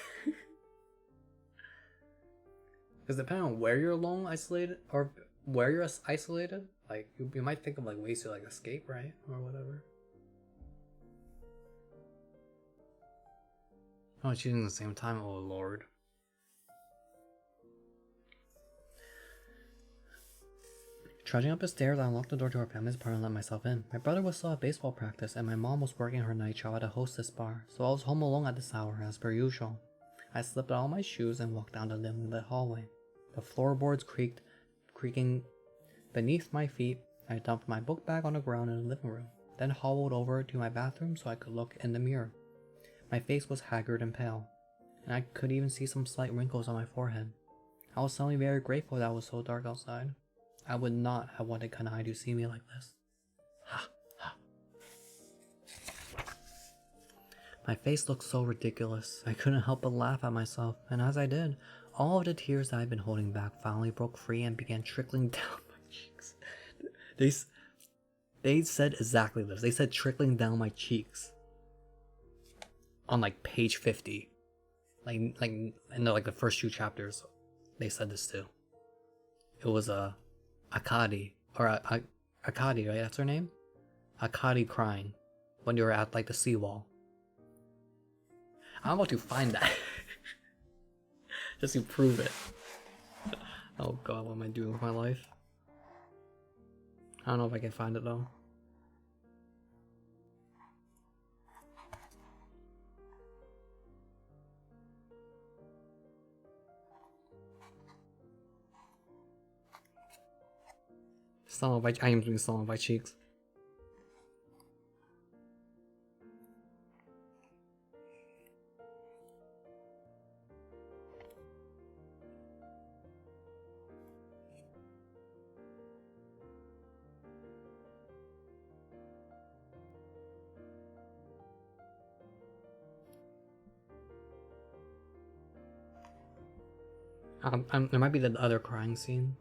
Because depending on where you're alone, isolated, or where you're isolated, like you might think of like ways to like escape, right, or whatever. Oh, choosing at the same time. Oh lord. Trudging up the stairs, I unlocked the door to our family's apartment and let myself in. My brother was still at baseball practice, and my mom was working her night job at a hostess bar, so I was home alone at this hour, as per usual. I slipped on all my shoes and walked down the dimly lit hallway. The floorboards creaking beneath my feet. I dumped my book bag on the ground in the living room, then hobbled over to my bathroom so I could look in the mirror. My face was haggard and pale, and I could even see some slight wrinkles on my forehead. I was suddenly very grateful that it was so dark outside. I would not have wanted Kanai to see me like this. Ha ha. My face looked so ridiculous. I couldn't help but laugh at myself, and as I did, all of the tears that I'd been holding back finally broke free and began trickling down my cheeks. They said exactly this. They said trickling down my cheeks. On like page 50. Like in the first 2 chapters, they said this too. It was Akadi, or Akadi, right? That's her name? Akadi crying when you were at like the seawall. I'm about to find that. Just to prove it. Oh god, what am I doing with my life? I don't know if I can find it though. I am doing some of my cheeks. There might be the other crying scene.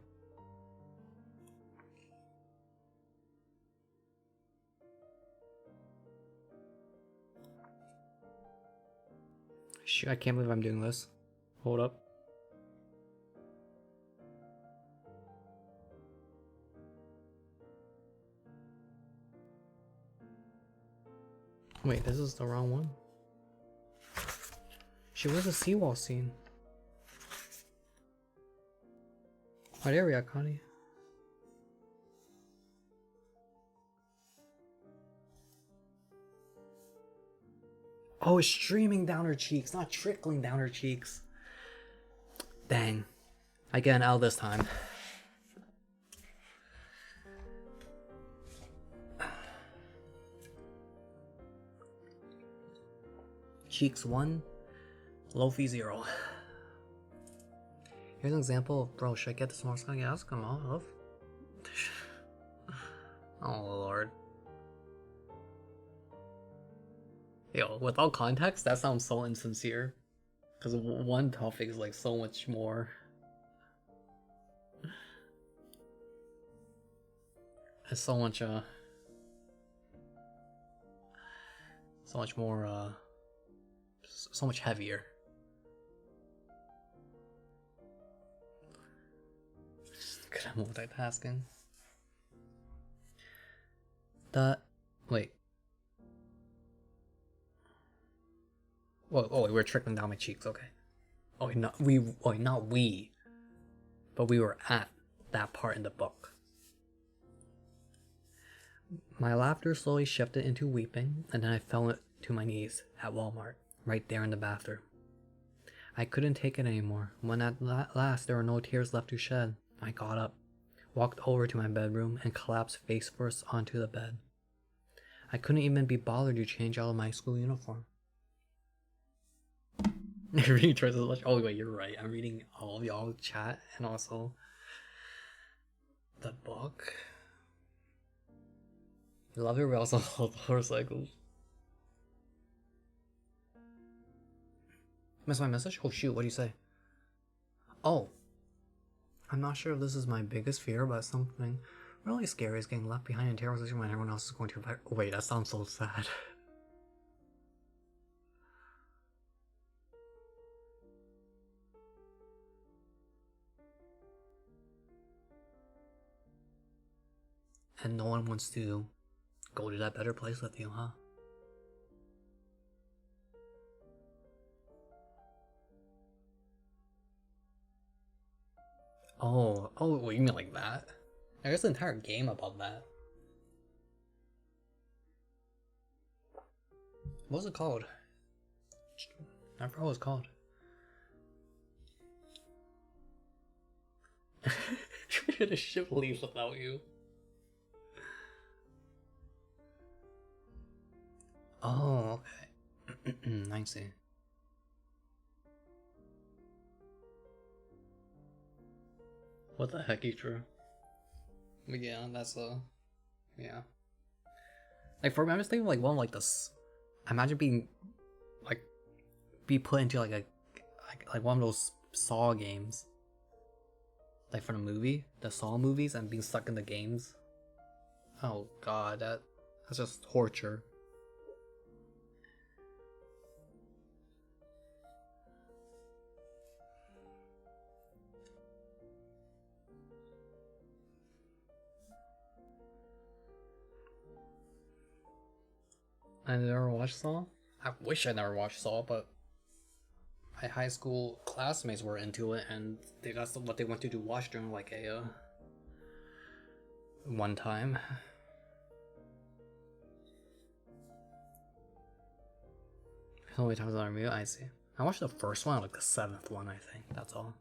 Shoot, I can't believe I'm doing this. Hold up. Wait, this is the wrong one. Shit, where's the seawall scene? Oh, there we are, Connie. Oh, it's streaming down her cheeks, not trickling down her cheeks. Dang. I get an L this time. Cheeks 1, Lofi 0. Here's an example of, bro, should I get this more sky? Yeah, come on, love. Oh lord. Yo, without context, that sounds so insincere. Because one topic is like so much more. It's so much, so much more, so much heavier. Good at multitasking. Wait. Oh, we're trickling down my cheeks, okay. Not we. But we were at that part in the book. My laughter slowly shifted into weeping, and then I fell to my knees at Walmart, right there in the bathroom. I couldn't take it anymore. When at last there were no tears left to shed, I got up, walked over to my bedroom, and collapsed face first onto the bed. I couldn't even be bothered to change out of my school uniform. You're reading choices much. Oh wait, you're right. I'm reading all of y'all chat and also the book. I love it. We also love motorcycles. Missed my message? Oh shoot, what do you say? Oh. I'm not sure if this is my biggest fear, but something really scary is getting left behind in terrorization when everyone else is going to. Oh, wait, that sounds so sad. And no one wants to go to that better place with you, huh? Oh, what you mean like that? There's an entire game about that. What was it called? I forgot what it was called. The ship leaves without you. Oh, okay. I see. What the heck, Ichiro? Yeah, that's yeah. Like for me, I'm just thinking like one like this. Imagine being like be put into like one of those Saw games. Like for the Saw movies, and being stuck in the games. Oh god, that's just torture. I never watched Saw. I wish I never watched Saw, but my high school classmates were into it, and that's what they wanted to watch during like a one time. How many times did I review? I see. I watched the first one, like the 7th one, I think. That's all.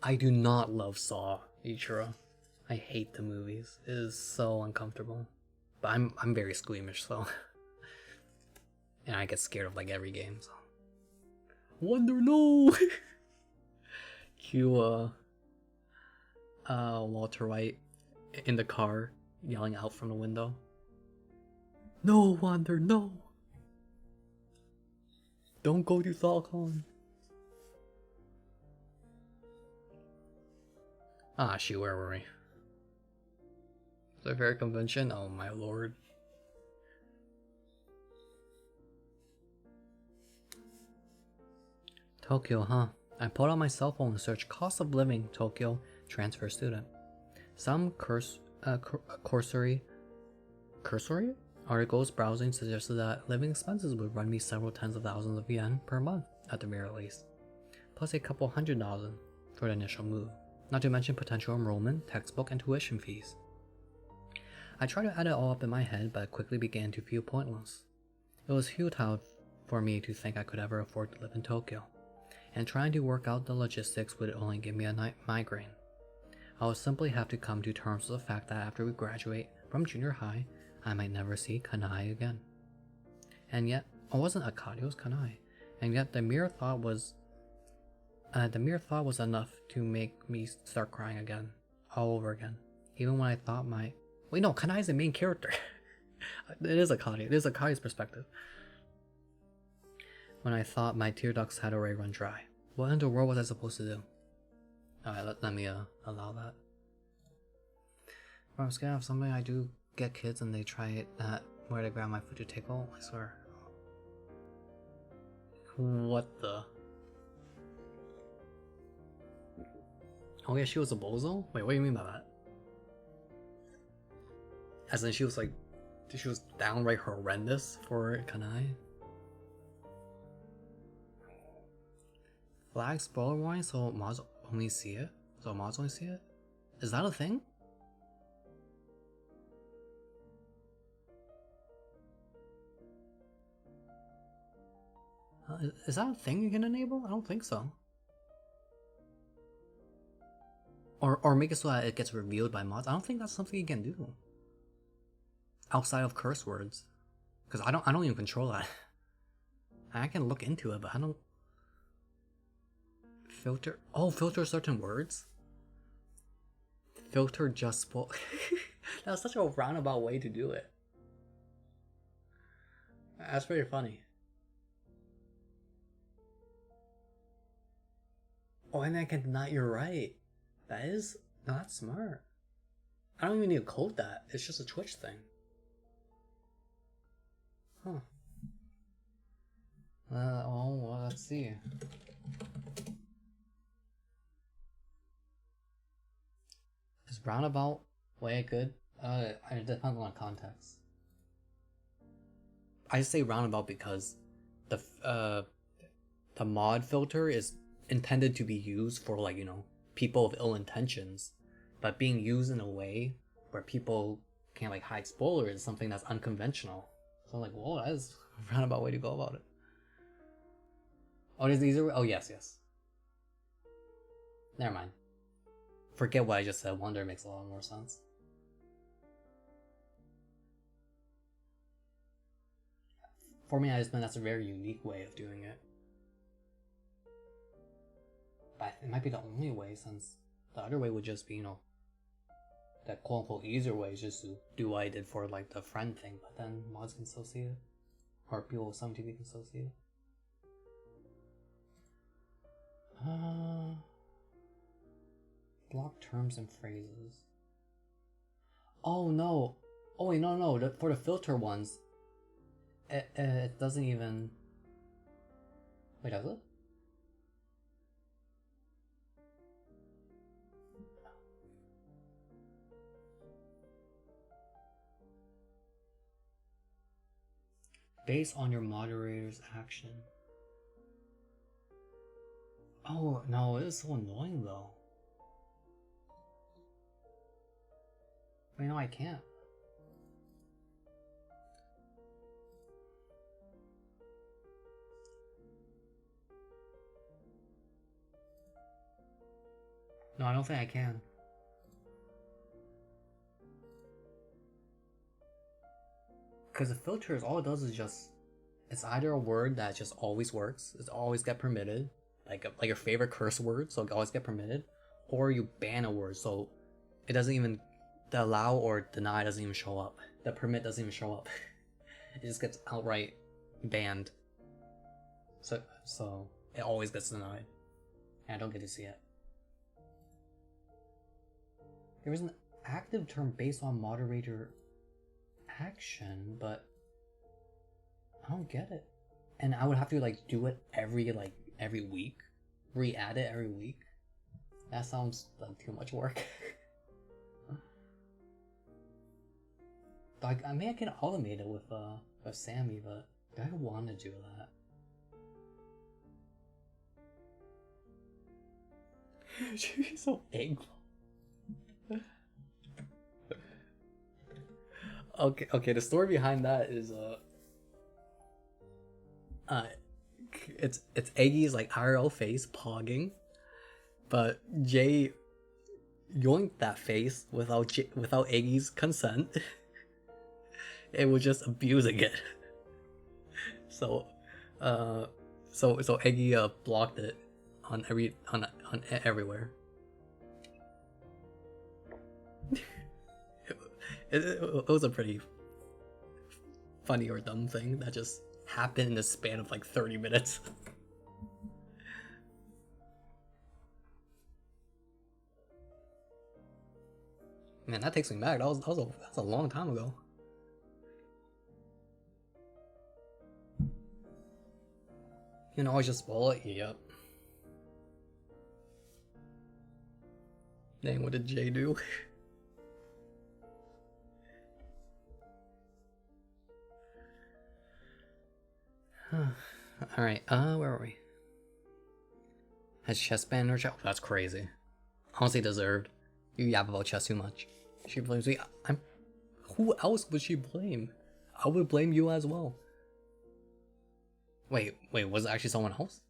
I do not love Saw, Ichiro. I hate the movies. It is so uncomfortable. But I'm very squeamish, so and I get scared of like every game, so Wonder no. Cue Walter White in the car yelling out from the window. No, Wonder, no. Don't go to Falcon. Ah, shoot, where were we? The fair convention? Oh my lord. Tokyo, huh? I pulled out my cell phone to search cost of living Tokyo transfer student. Some cursory articles browsing suggested that living expenses would run me several tens of thousands of yen per month at the very least, plus a couple $100,000 for the initial move, not to mention potential enrollment, textbook, and tuition fees. I tried to add it all up in my head, but it quickly began to feel pointless. It was futile for me to think I could ever afford to live in Tokyo, and trying to work out the logistics would only give me a migraine. I would simply have to come to terms with the fact that after we graduate from junior high, I might never see Kanai again. And yet, it wasn't Akari, it was Kanai. And yet, the mere thought was enough to make me start crying again, all over again. Even when I thought wait, no, Kanai is the main character. It is Akari. It is Akari's perspective. When I thought my tear ducts had already run dry, what in the world was I supposed to do? Alright, let me allow that. I'm scared of something. I do get kids and they try it at where to grab my food to take home, I swear. What the? Oh yeah, she was a bozo? Wait, what do you mean by that? As in she was downright horrendous for Kanai? Flag spoiler warning, so mods only see it? Is that a thing? Is that a thing you can enable? I don't think so. Or make it so that it gets revealed by mods. I don't think that's something you can do. Outside of curse words. Because I don't even control that. I can look into it, but I don't filter certain words? Filter just spoil. That's such a roundabout way to do it. That's pretty funny. Oh, and I can deny. You're right. That's smart. I don't even need to code that. It's just a Twitch thing. Huh. Well, let's see. Is roundabout way good? It depends on context. I say roundabout because the mod filter is intended to be used for, like, you know, people of ill intentions, but being used in a way where people can't, like, hide spoilers is something that's unconventional. So I'm like, whoa, that is a roundabout way to go about it. Oh, there's an easier way? Oh, yes. Never mind. Forget what I just said. Wonder makes a lot more sense. For me, I just meant that's a very unique way of doing it. But it might be the only way, since the other way would just be, you know, that quote-unquote easier way is just to do what I did for, like, the friend thing, but then mods can still see it. Or people with some TV can still see it. Block terms and phrases. Oh no! Oh wait, no. For the filter ones, it doesn't even. Wait, does it? Based on your moderator's action. Oh no, it is so annoying though. Wait, no, I can't. No, I don't think I can. Because the filters, all it does is just, it's either a word that just always works, it's always get permitted, like your favorite curse word, so it always get permitted, or you ban a word, so it doesn't even, the allow or deny doesn't even show up. The permit doesn't even show up. It just gets outright banned. So it always gets denied. And I don't get to see it. There is an active term based on moderator action, but I don't get it. And I would have to like do it every week, re-add it every week. That sounds like too much work. Like, I mean, I can automate it with Sammy, but do I want to do that? She's so angry. Okay. The story behind that is it's Eggy's like IRL face pogging, but Jay yoinked that face without Eggy's consent. It was just abusing it. So Eggy blocked it on everywhere. It was a pretty funny or dumb thing that just happened in the span of like 30 minutes. Man, that takes me back. That was a long time ago. You know, I just spoil it. Yep. Dang, what did Jay do? Alright, where are we? Has chess banned her child? That's crazy. Honestly deserved. You yap about chess too much. She blames me. Who else would she blame? I would blame you as well. Wait, was it actually someone else?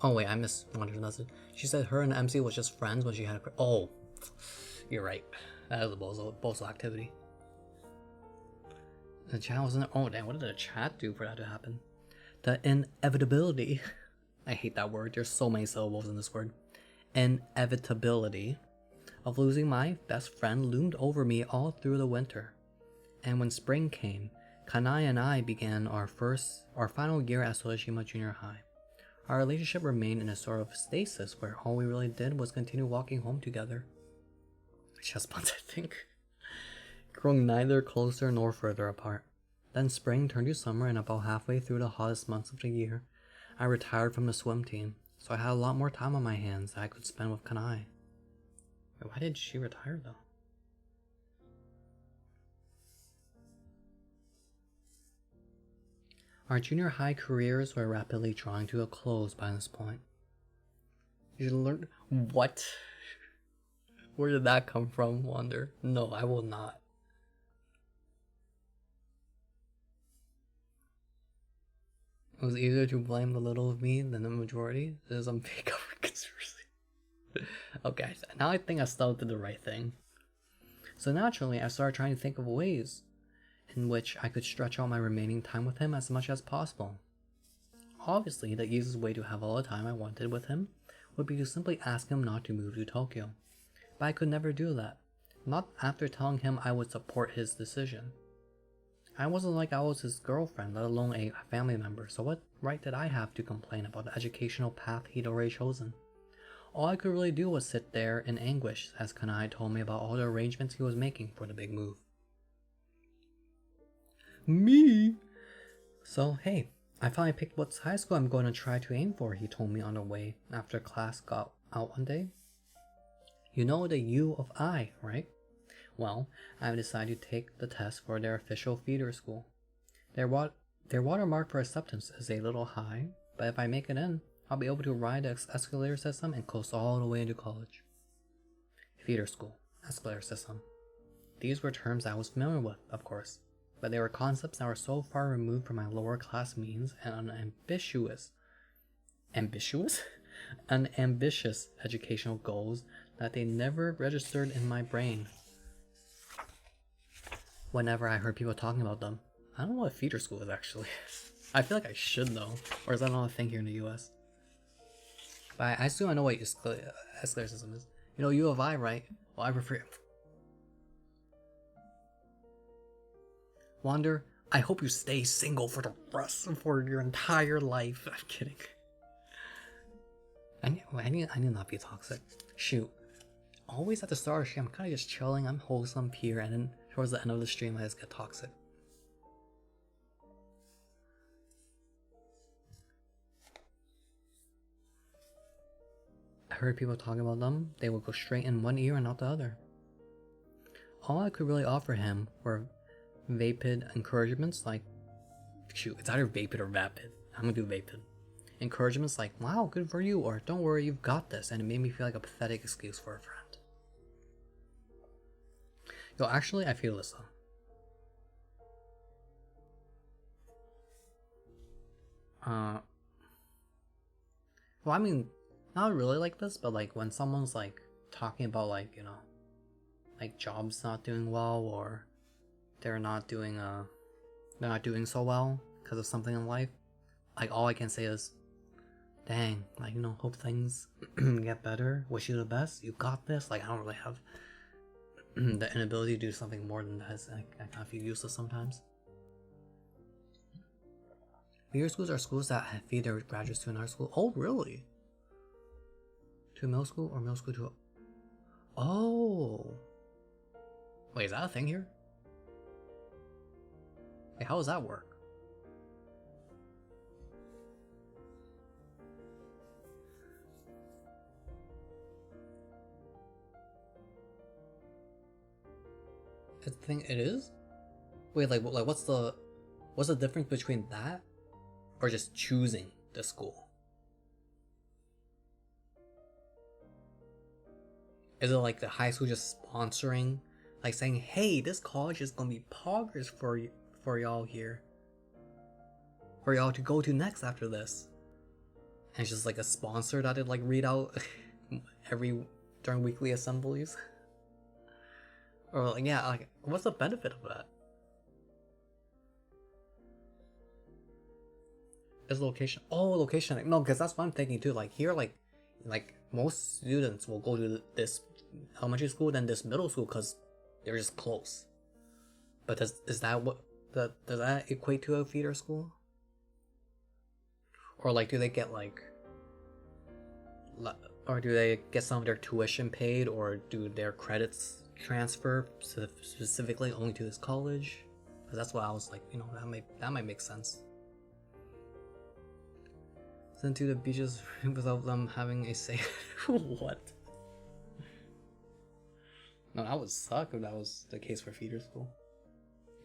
Oh wait, I missed Wander's message. She said her and MC was just friends when she had a... Oh, you're right. That is a bozo activity. The chat wasn't... Oh damn, what did the chat do for that to happen? The inevitability... I hate that word. There's so many syllables in this word. Inevitability of losing my best friend loomed over me all through the winter. And when spring came, Kanai and I began our final year at Soeshima Junior High. Our relationship remained in a sort of stasis where all we really did was continue walking home together. Chest bumps, I think. Growing neither closer nor further apart. Then spring turned to summer, and about halfway through the hottest months of the year, I retired from the swim team, so I had a lot more time on my hands that I could spend with Kanai. Wait, why did she retire though? Our junior high careers were rapidly drawing to a close by this point. You should learn... What? Where did that come from, Wander? No, I will not. It was easier to blame the little of me than the majority. This is some fake government conspiracy. Okay, now I think I still did the right thing. So naturally, I started trying to think of ways in which I could stretch out my remaining time with him as much as possible. Obviously, the easiest way to have all the time I wanted with him would be to simply ask him not to move to Tokyo. But I could never do that, not after telling him I would support his decision. I wasn't like I was his girlfriend, let alone a family member, so what right did I have to complain about the educational path he'd already chosen? All I could really do was sit there in anguish as Kanai told me about all the arrangements he was making for the big move. Me? So hey, I finally picked what high school I'm going to try to aim for, he told me on the way after class got out one day. You know the U of I, right? Well, I've decided to take the test for their official feeder school. Their watermark for acceptance is a little high, but if I make it in, I'll be able to ride the escalator system and coast all the way into college. Feeder school, escalator system. These were terms I was familiar with, of course, but they were concepts that were so far removed from my lower class means and unambitious educational goals that they never registered in my brain. Whenever I heard people talking about them, I don't know what feeder school is actually. I feel like I should know, or is that not a thing here in the US? But I assume I know what escalator system is. You know, U of I, right? Well, I prefer... Wander, I hope you stay single for the rest for your entire life. I'm kidding. I need to not be toxic. Shoot. Always at the start of the stream, I'm kind of just chilling, I'm wholesome, pure, and then towards the end of the stream, I just get toxic. I heard people talking about them, they would go straight in one ear and out the other. All I could really offer him were vapid encouragements like, shoot, it's either vapid or vapid. I'm gonna do vapid. Encouragements like, wow, good for you, or don't worry, you've got this, and it made me feel like a pathetic excuse for a friend. Yo, actually, I feel this though. Well, I mean, not really like this, but like when someone's like talking about like, you know, like jobs not doing well, or they're not doing so well because of something in life, like all I can say is, dang, like, you know, hope things get better, wish you the best, you got this. Like, I don't really have the inability to do something more than that. I kind of feel useless sometimes. Feeder schools are schools that feed their graduates to another school. Oh, really? To middle school or middle school to... Oh. Wait, is that a thing here? Wait, how does that work? It's the thing, it is? Wait, like what's the difference between that or just choosing the school? Is it like the high school just sponsoring, like saying, hey, this college is gonna be poggers for y'all here, for y'all to go to next after this, and it's just like a sponsor that it like read out during weekly assemblies? Or like, yeah, like, what's the benefit of that? Is location? Oh, location. No, because that's what I'm thinking too. Like here, like most students will go to this elementary school than this middle school because they're just close. But does that equate to a feeder school? Or like, do they get like, or do they get some of their tuition paid, or do their credits transfer specifically only to this college? Because that's what I was like, you know, that might make sense. Sent to the beaches without them having a say. What? No, that would suck if that was the case for feeder school.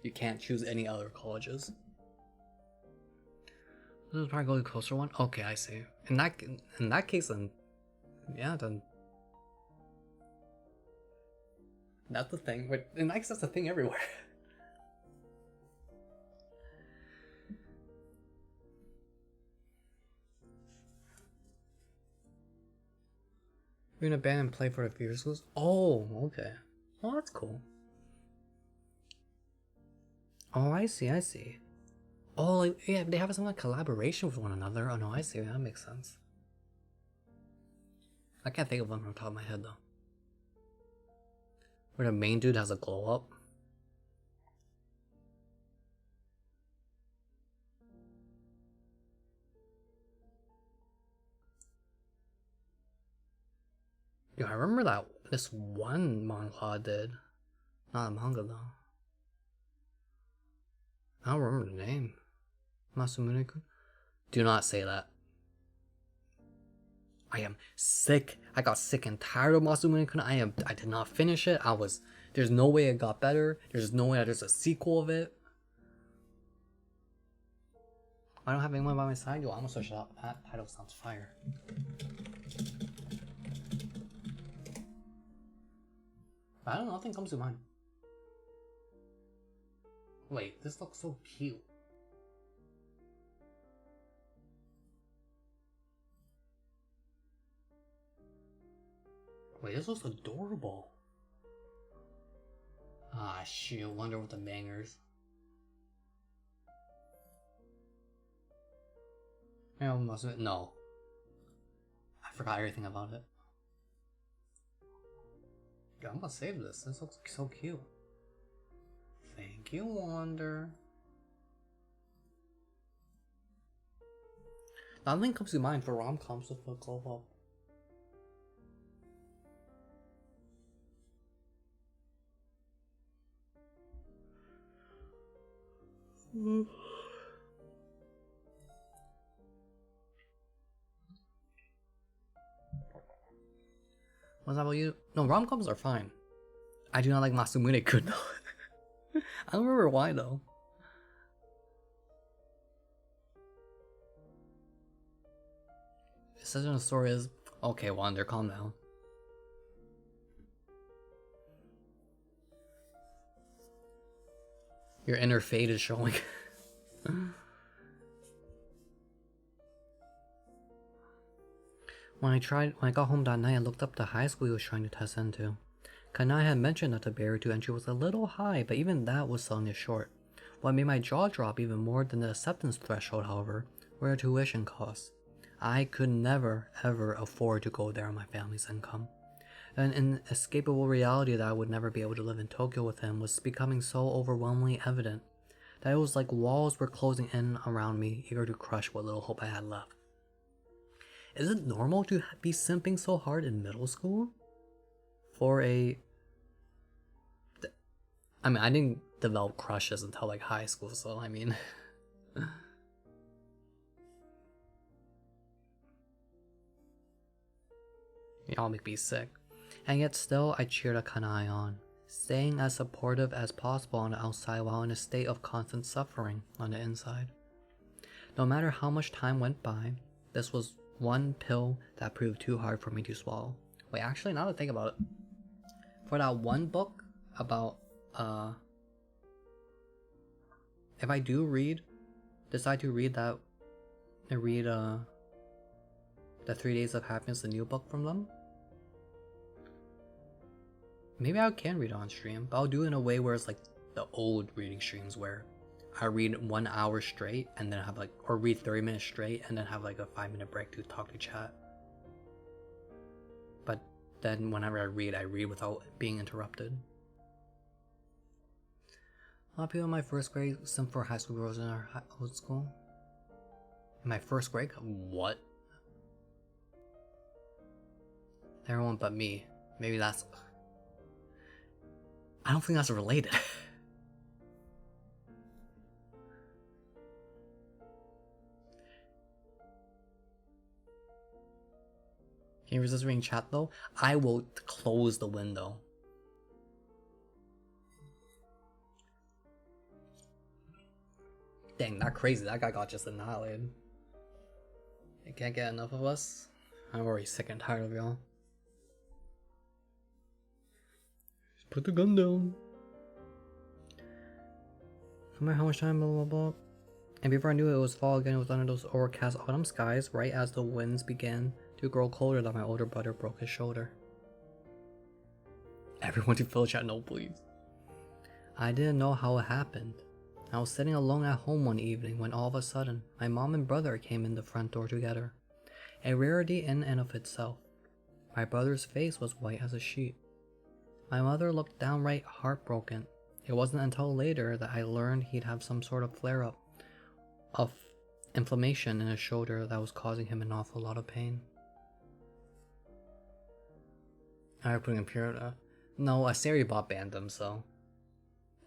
You can't choose any other colleges. This is probably a closer one. Okay, I see. In that case, then, yeah, then that's the thing. But in that case, that's the thing everywhere. You're in a band and play for the feeder schools? Oh, okay. Oh, that's cool. Oh, I see. Oh, like, yeah, they have some like collaboration with one another. Oh no, I see. That makes sense. I can't think of one from the top of my head though. Where the main dude has a glow up. Yeah, I remember that this one manhwa did. Not a manga though. I don't remember the name. Masumune-kun? Do not say that. I am sick. I got sick and tired of Masumune-kun. I did not finish it. There's no way it got better. There's no way that there's a sequel of it. I don't have anyone by my side. Yo, I'm gonna search it up. That title sounds fire. I don't know, nothing comes to mind. Wait, this looks so cute. Wait, this looks adorable. Ah, shoot, wonder what the bangers. No. I forgot everything about it. Yeah, I'm gonna save this. This looks so cute. Thank you, Wander. Nothing comes to mind for rom-coms with a glow up. What's that about you? No, rom-coms are fine. I do not like Masumune Kun though. I don't remember why though. It says in the story is okay, Wander, calm down. Your inner fate is showing. When I got home that night, I looked up the high school he was trying to test into. Kanai had mentioned that the barrier to entry was a little high, but even that was selling it short. What made my jaw drop even more than the acceptance threshold, however, were the tuition costs. I could never, ever afford to go there on my family's income. An inescapable reality that I would never be able to live in Tokyo with him was becoming so overwhelmingly evident that it was like walls were closing in around me, eager to crush what little hope I had left. Is it normal to be simping so hard in middle school? I mean, I didn't develop crushes until like high school, so I mean... Y'all make me sick. And yet still, I cheered Kanai on, staying as supportive as possible on the outside while in a state of constant suffering on the inside. No matter how much time went by, this was one pill that proved too hard for me to swallow. Wait, actually, now that I think about it, for that one book about, if I do decide to read the 3 Days of Happiness, the new book from them, maybe I can read it on stream, but I'll do it in a way where it's like the old reading streams where I read 1 hour straight and then have like, or read 30 minutes straight and then have like a 5-minute break to talk to chat. But then whenever I read without being interrupted. A lot of people in my first grade simp for high school girls in our old school. In my first grade? What? Everyone but me. Maybe that's... I don't think that's related. Can you resist reading chat though? I will close the window. Dang, not crazy. That guy got just annihilated. You can't get enough of us. I'm already sick and tired of y'all. Just put the gun down. No matter how much time, blah blah blah. And before I knew it, it was fall again. It was under those overcast autumn skies, right as the winds began to grow colder, that my older brother broke his shoulder. Everyone to fill chat, no please. I didn't know how it happened. I was sitting alone at home one evening when all of a sudden, my mom and brother came in the front door together. A rarity in and of itself. My brother's face was white as a sheet. My mother looked downright heartbroken. It wasn't until later that I learned he'd have some sort of flare-up of inflammation in his shoulder that was causing him an awful lot of pain. I was putting pure. No, a Sari bot banned him, so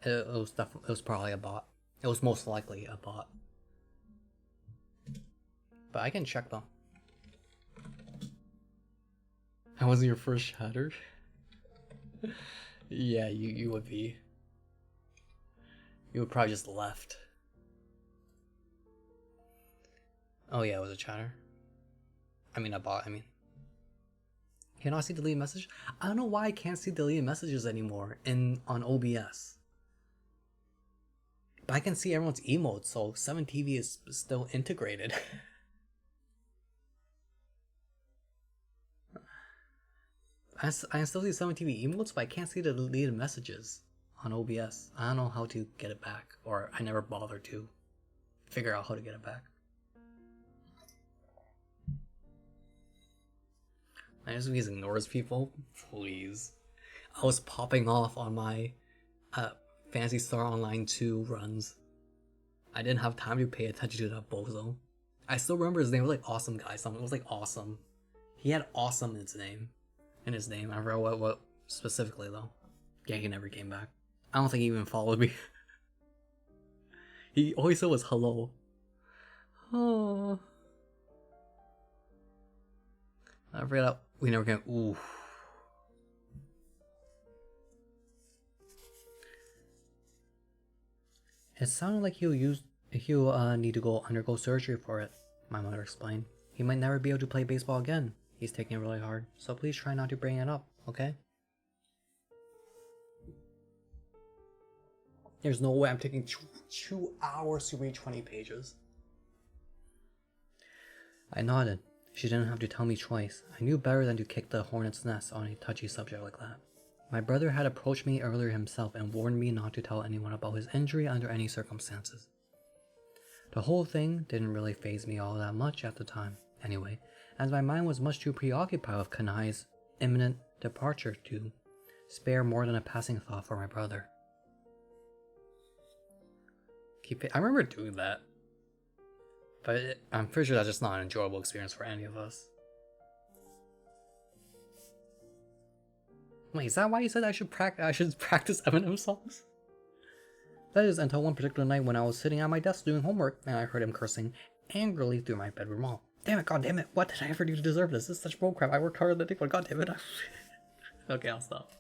it was probably a bot. It was most likely a bot. But I can check though. That wasn't your first shatter? Yeah, you would be. You would probably just left. Oh yeah, it was a chatter. I mean a bot, Can I see deleted message? I don't know why I can't see deleted messages anymore on OBS. But I can see everyone's emotes, so 7TV is still integrated. I still see 7TV emotes, but I can't see the deleted messages on OBS. I don't know how to get it back, or I never bothered to figure out how to get it back. I just ignores people? Please. I was popping off on my Fantasy Star Online 2 runs. I didn't have time to pay attention to that bozo. I still remember his name was like Awesome Guy. Something it was like Awesome. He had Awesome in his name. I forgot what specifically though. Yeah, he never came back. I don't think he even followed me. He always said was hello. Oh. I forgot we never came. Ooh. It sounded like he'll need to undergo surgery for it, my mother explained. He might never be able to play baseball again. He's taking it really hard, so please try not to bring it up, okay? There's no way I'm taking 2 hours to read 20 pages. I nodded. She didn't have to tell me twice. I knew better than to kick the hornet's nest on a touchy subject like that. My brother had approached me earlier himself and warned me not to tell anyone about his injury under any circumstances. The whole thing didn't really faze me all that much at the time, anyway, as my mind was much too preoccupied with Kanai's imminent departure to spare more than a passing thought for my brother. I remember doing that, but I'm pretty sure that's just not an enjoyable experience for any of us. Wait, is that why you said I should practice Eminem songs? That is until one particular night when I was sitting at my desk doing homework and I heard him cursing angrily through my bedroom wall. Damn it, god damn it, what did I ever do to deserve this? This is such bullcrap. I worked harder than anyone, god damn it. Okay, I'll stop.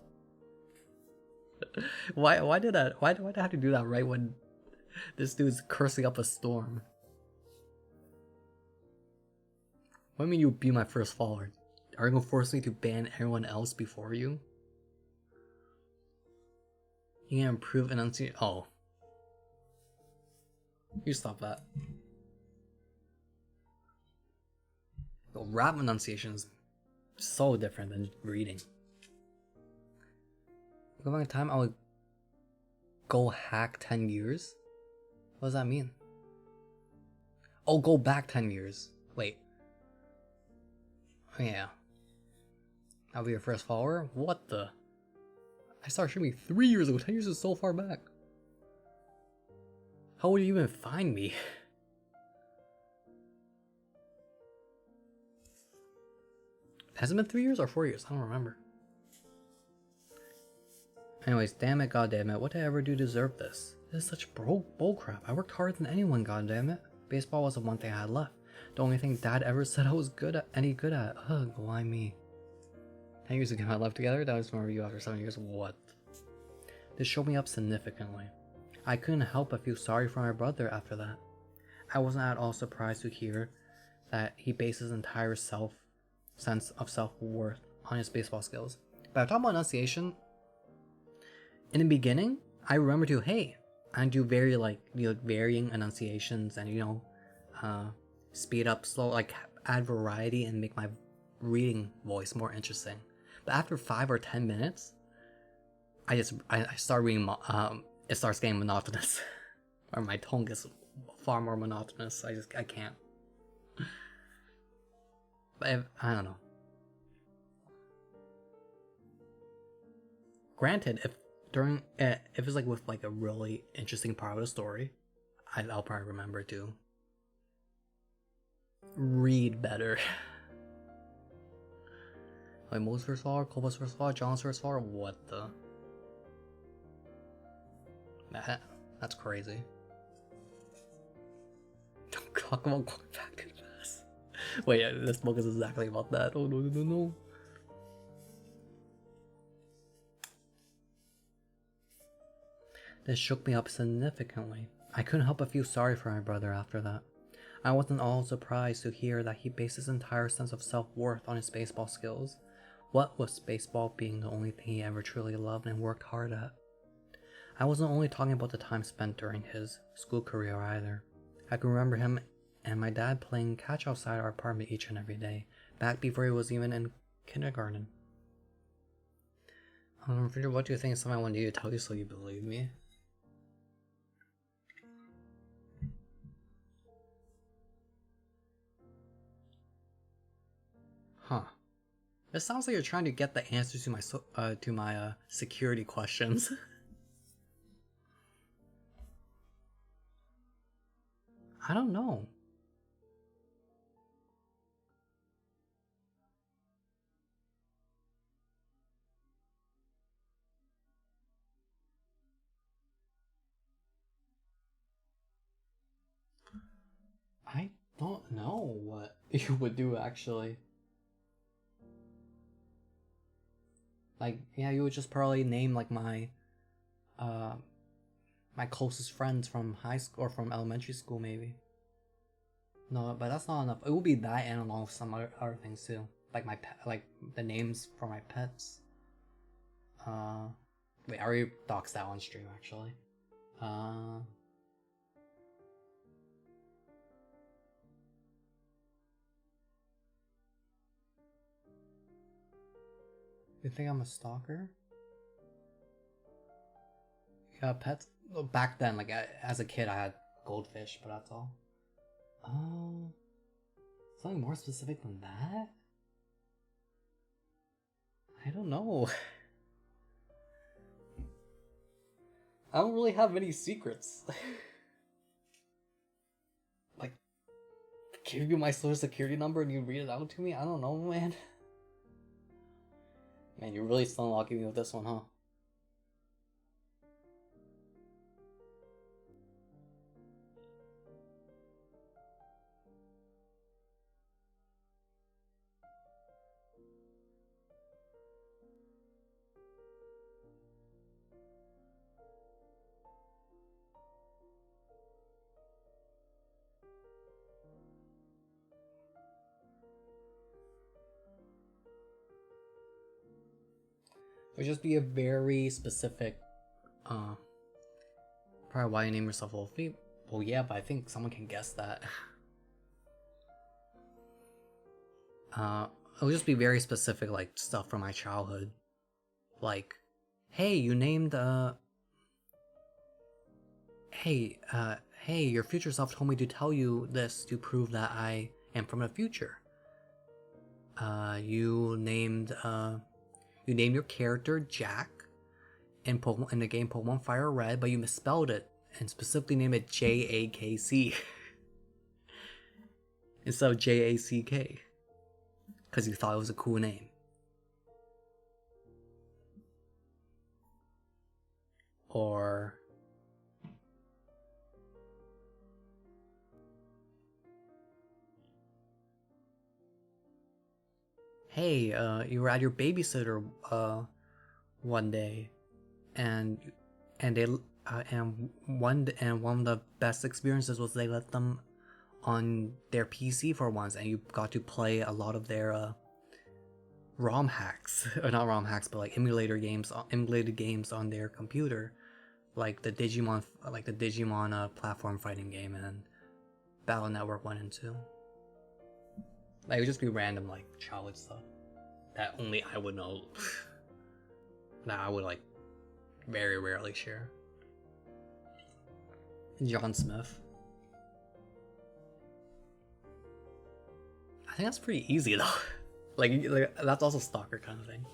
Why do I have to do that right when this dude's cursing up a storm? What do you mean you'll be my first follower? Are you gonna force me to ban everyone else before you? You can improve enunciation. Oh. You stop that. The rap enunciation is so different than reading. Go back in time, I would go hack 10 years? What does that mean? Oh, go back 10 years. Wait. Oh, yeah. I'll be your first follower? What the? I started streaming 3 years ago. 10 years is so far back. How would you even find me? Has it been 3 years or 4 years? I don't remember. Anyways, damn it, goddammit, what did I ever do to deserve this? This is such bullcrap. I worked harder than anyone, goddammit. Baseball was the one thing I had left. The only thing Dad ever said I was any good at. Ugh, why me? 10 years ago I left together, that was more of you after 7 years. What? This showed me up significantly. I couldn't help but feel sorry for my brother after that. I wasn't at all surprised to hear that he based his entire sense of self-worth on his baseball skills. But I'm talking about enunciation. In the beginning, I remember to, hey, I do very varying enunciations and speed up, slow, like add variety and make my reading voice more interesting. But after 5 or 10 minutes, I start reading. It starts getting monotonous, or my tone gets far more monotonous. I can't. But I don't know. Granted, if it's like with like a really interesting part of the story, I'll probably remember to read better. Like Mo's first follower, Koba's first follower, John's first follower, what the? That's crazy. Don't talk about going back to the past. Wait, yeah, this book is exactly about that. Oh no. This shook me up significantly. I couldn't help but feel sorry for my brother after that. I wasn't all surprised to hear that he based his entire sense of self-worth on his baseball skills. What with baseball being the only thing he ever truly loved and worked hard at. I wasn't only talking about the time spent during his school career either. I can remember him and my dad playing catch outside our apartment each and every day, back before he was even in kindergarten. What do you think? Something I want you to tell you so you believe me? Huh. It sounds like you're trying to get the answers to my security questions. I don't know. I don't know what you would do actually. Like, yeah, you would just probably name like uh, my closest friends from high school or from elementary school, maybe. No, but that's not enough. It would be that and along with some other things too, like my pet, like the names for my pets. Uh, Wait, I already doxed that on stream actually. Uh, you think I'm a stalker? Yeah, pets. Well, back then, like as a kid, I had goldfish, but that's all. Oh, something more specific than that? I don't know. I don't really have many secrets. Like, give you my social security number and you read it out to me? I don't know, man. Man, you're really still unlocking me with this one, huh? It would just be a very specific, probably why you name yourself Wolfie. Well, yeah, but I think someone can guess that. It would just be very specific, like stuff from my childhood. Like, hey, you named, hey, your future self told me to tell you this to prove that I am from the future. You named your character Jack in the game Pokemon Fire Red, but you misspelled it and specifically named it JAKC instead of JACK because you thought it was a cool name. Or hey, you were at your babysitter one day, and they and one of the best experiences was they let them on their PC for once, and you got to play a lot of their ROM hacks, or not ROM hacks, but like emulated games on their computer, like the Digimon platform fighting game and Battle Network 1 and 2. Like, it would just be random, like, childhood stuff that only I would know. That I would, like, very rarely share. John Smith. I think that's pretty easy, though. like, that's also stalker kind of thing.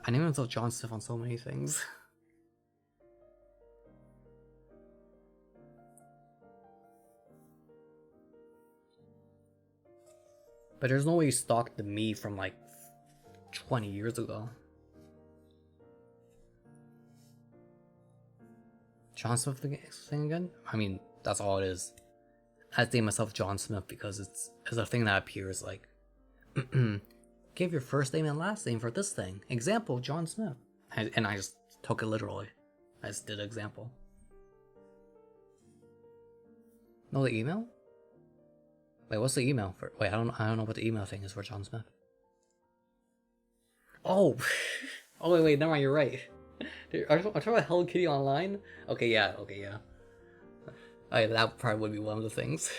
I named myself John Smith on so many things. But there's no way you stalked me from like 20 years ago. John Smith thing again? I mean, that's all it is. I name myself John Smith because it's a thing that appears like give your first name and last name for this thing. Example, John Smith. And I just took it literally. I just did example. No, the email? Wait, what's the email for? Wait, I don't know what the email thing is for John Smith. Oh, oh wait, never mind. You're right. Are you talking about Hello Kitty Online? Okay, yeah. That probably would be one of the things.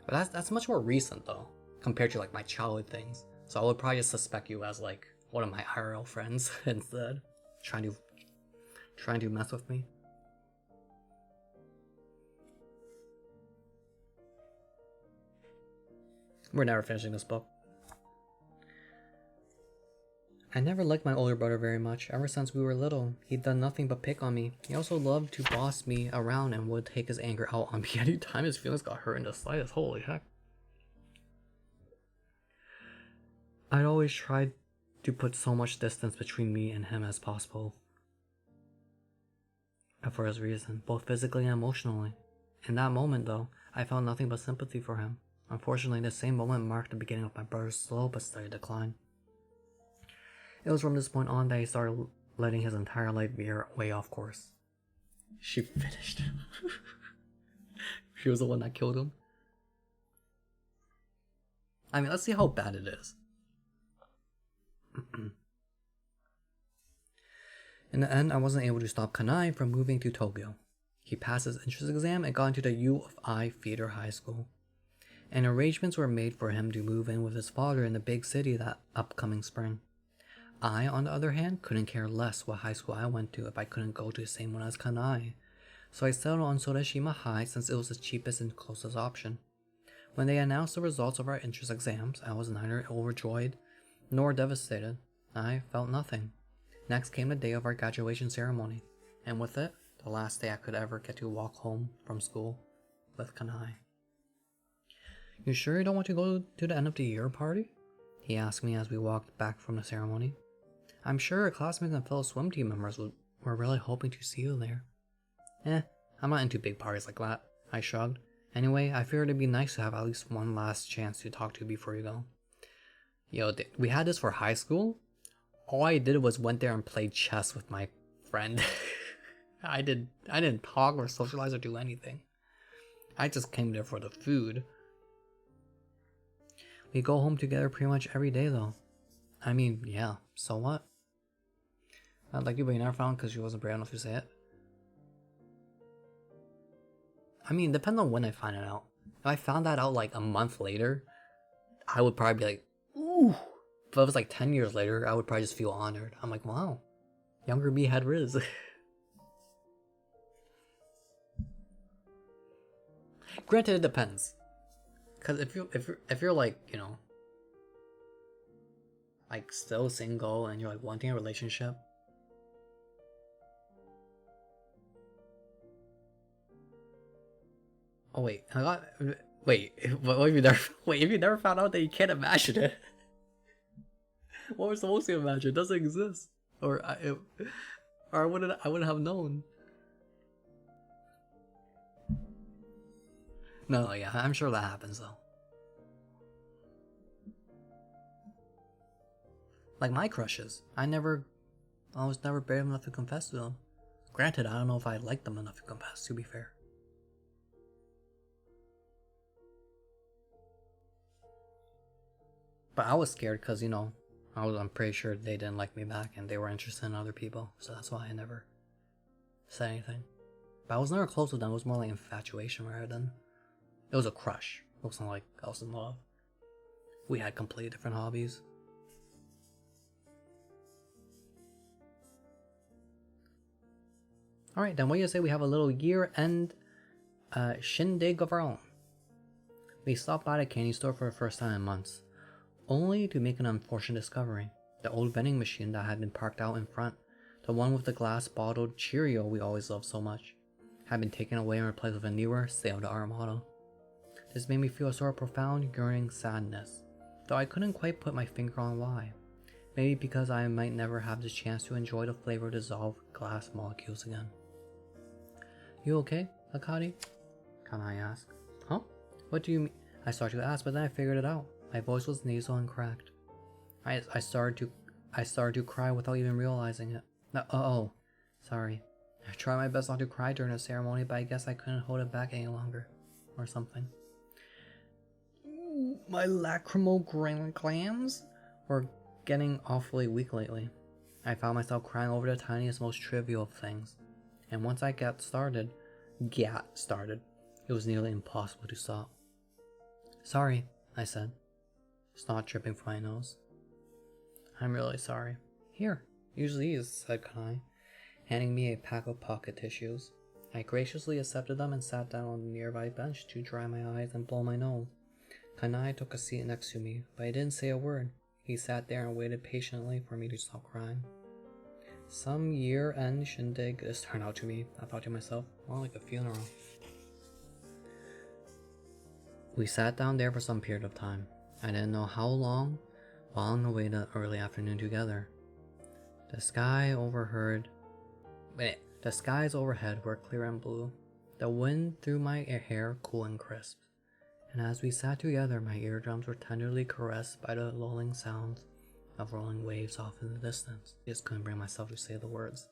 But that's much more recent though, compared to like my childhood things. So I would probably just suspect you as like one of my IRL friends instead, trying to mess with me. We're never finishing this book. I never liked my older brother very much. Ever since we were little, he'd done nothing but pick on me. He also loved to boss me around and would take his anger out on me anytime his feelings got hurt in the slightest. Holy heck. I'd always tried to put so much distance between me and him as possible. For his reason, both physically and emotionally. In that moment, though, I felt nothing but sympathy for him. Unfortunately, the same moment marked the beginning of my brother's slow but steady decline. It was from this point on that he started letting his entire life veer way off course. She finished. She was the one that killed him. I mean, let's see how bad it is. In the end, I wasn't able to stop Kanai from moving to Tokyo. He passed his entrance exam and got into the U of I Feeder High School. And arrangements were made for him to move in with his father in the big city that upcoming spring. I, on the other hand, couldn't care less what high school I went to if I couldn't go to the same one as Kanai. So I settled on Soreshima High since it was the cheapest and closest option. When they announced the results of our entrance exams, I was neither overjoyed nor devastated. I felt nothing. Next came the day of our graduation ceremony, and with it, the last day I could ever get to walk home from school with Kanai. You sure you don't want to go to the end of the year party? He asked me as we walked back from the ceremony. I'm sure our classmates and fellow swim team members were really hoping to see you there. I'm not into big parties like that, I shrugged. Anyway, I figured it'd be nice to have at least one last chance to talk to you before you go. Yo, we had this for high school? All I did was went there and played chess with my friend. I didn't talk or socialize or do anything. I just came there for the food. We go home together pretty much every day though. I mean, yeah, so what? Not like you, but you never found because she wasn't brave enough to say it. I mean, depends on when I find it out. If I found that out like a month later, I would probably be like, ooh. If it was like 10 years later, I would probably just feel honored. I'm like, wow, younger me had Riz. Granted, it depends. Cause if you're like, you know, like still single and you're like wanting a relationship, oh wait, if you never found out that you can't imagine it, what was supposed to imagine? It doesn't exist, or I wouldn't have known. No, yeah, I'm sure that happens though. Like my crushes, I was never brave enough to confess to them. Granted, I don't know if I liked them enough to confess, to be fair. But I was scared because, you know, I'm pretty sure they didn't like me back and they were interested in other people, so that's why I never said anything. But I was never close with them, it was more like infatuation rather than... It was a crush. It wasn't like I was in love. We had completely different hobbies. Alright, then what do you say we have a little year-end shindig of our own? We stopped by the candy store for the first time in months, only to make an unfortunate discovery. The old vending machine that had been parked out in front, the one with the glass bottled Cheerio we always loved so much, had been taken away and replaced with a newer, state-of-the-art model. This made me feel a sort of profound, yearning sadness, though I couldn't quite put my finger on why. Maybe because I might never have the chance to enjoy the flavor of dissolved glass molecules again. You okay, Akari? Kanai asked. Huh? What do you mean? I started to ask, but then I figured it out. My voice was nasal and cracked. I started to cry without even realizing it. Oh, sorry. I tried my best not to cry during the ceremony, but I guess I couldn't hold it back any longer. Or something. My lacrimal glands were getting awfully weak lately. I found myself crying over the tiniest, most trivial of things. And once I got started, it was nearly impossible to stop. Sorry, I said, snot dripping from my nose. I'm really sorry. Here, use these, said Kai, handing me a pack of pocket tissues. I graciously accepted them and sat down on the nearby bench to dry my eyes and blow my nose. Kanai took a seat next to me, but he didn't say a word. He sat there and waited patiently for me to stop crying. Some year-end shindig this turned out to me, I thought to myself, more like a funeral. We sat down there for some period of time. I didn't know how long, whiling away the early afternoon together. The skies overhead were clear and blue. The wind through my hair cool and crisp. And as we sat together, my eardrums were tenderly caressed by the lulling sounds of rolling waves off in the distance. I just couldn't bring myself to say the words.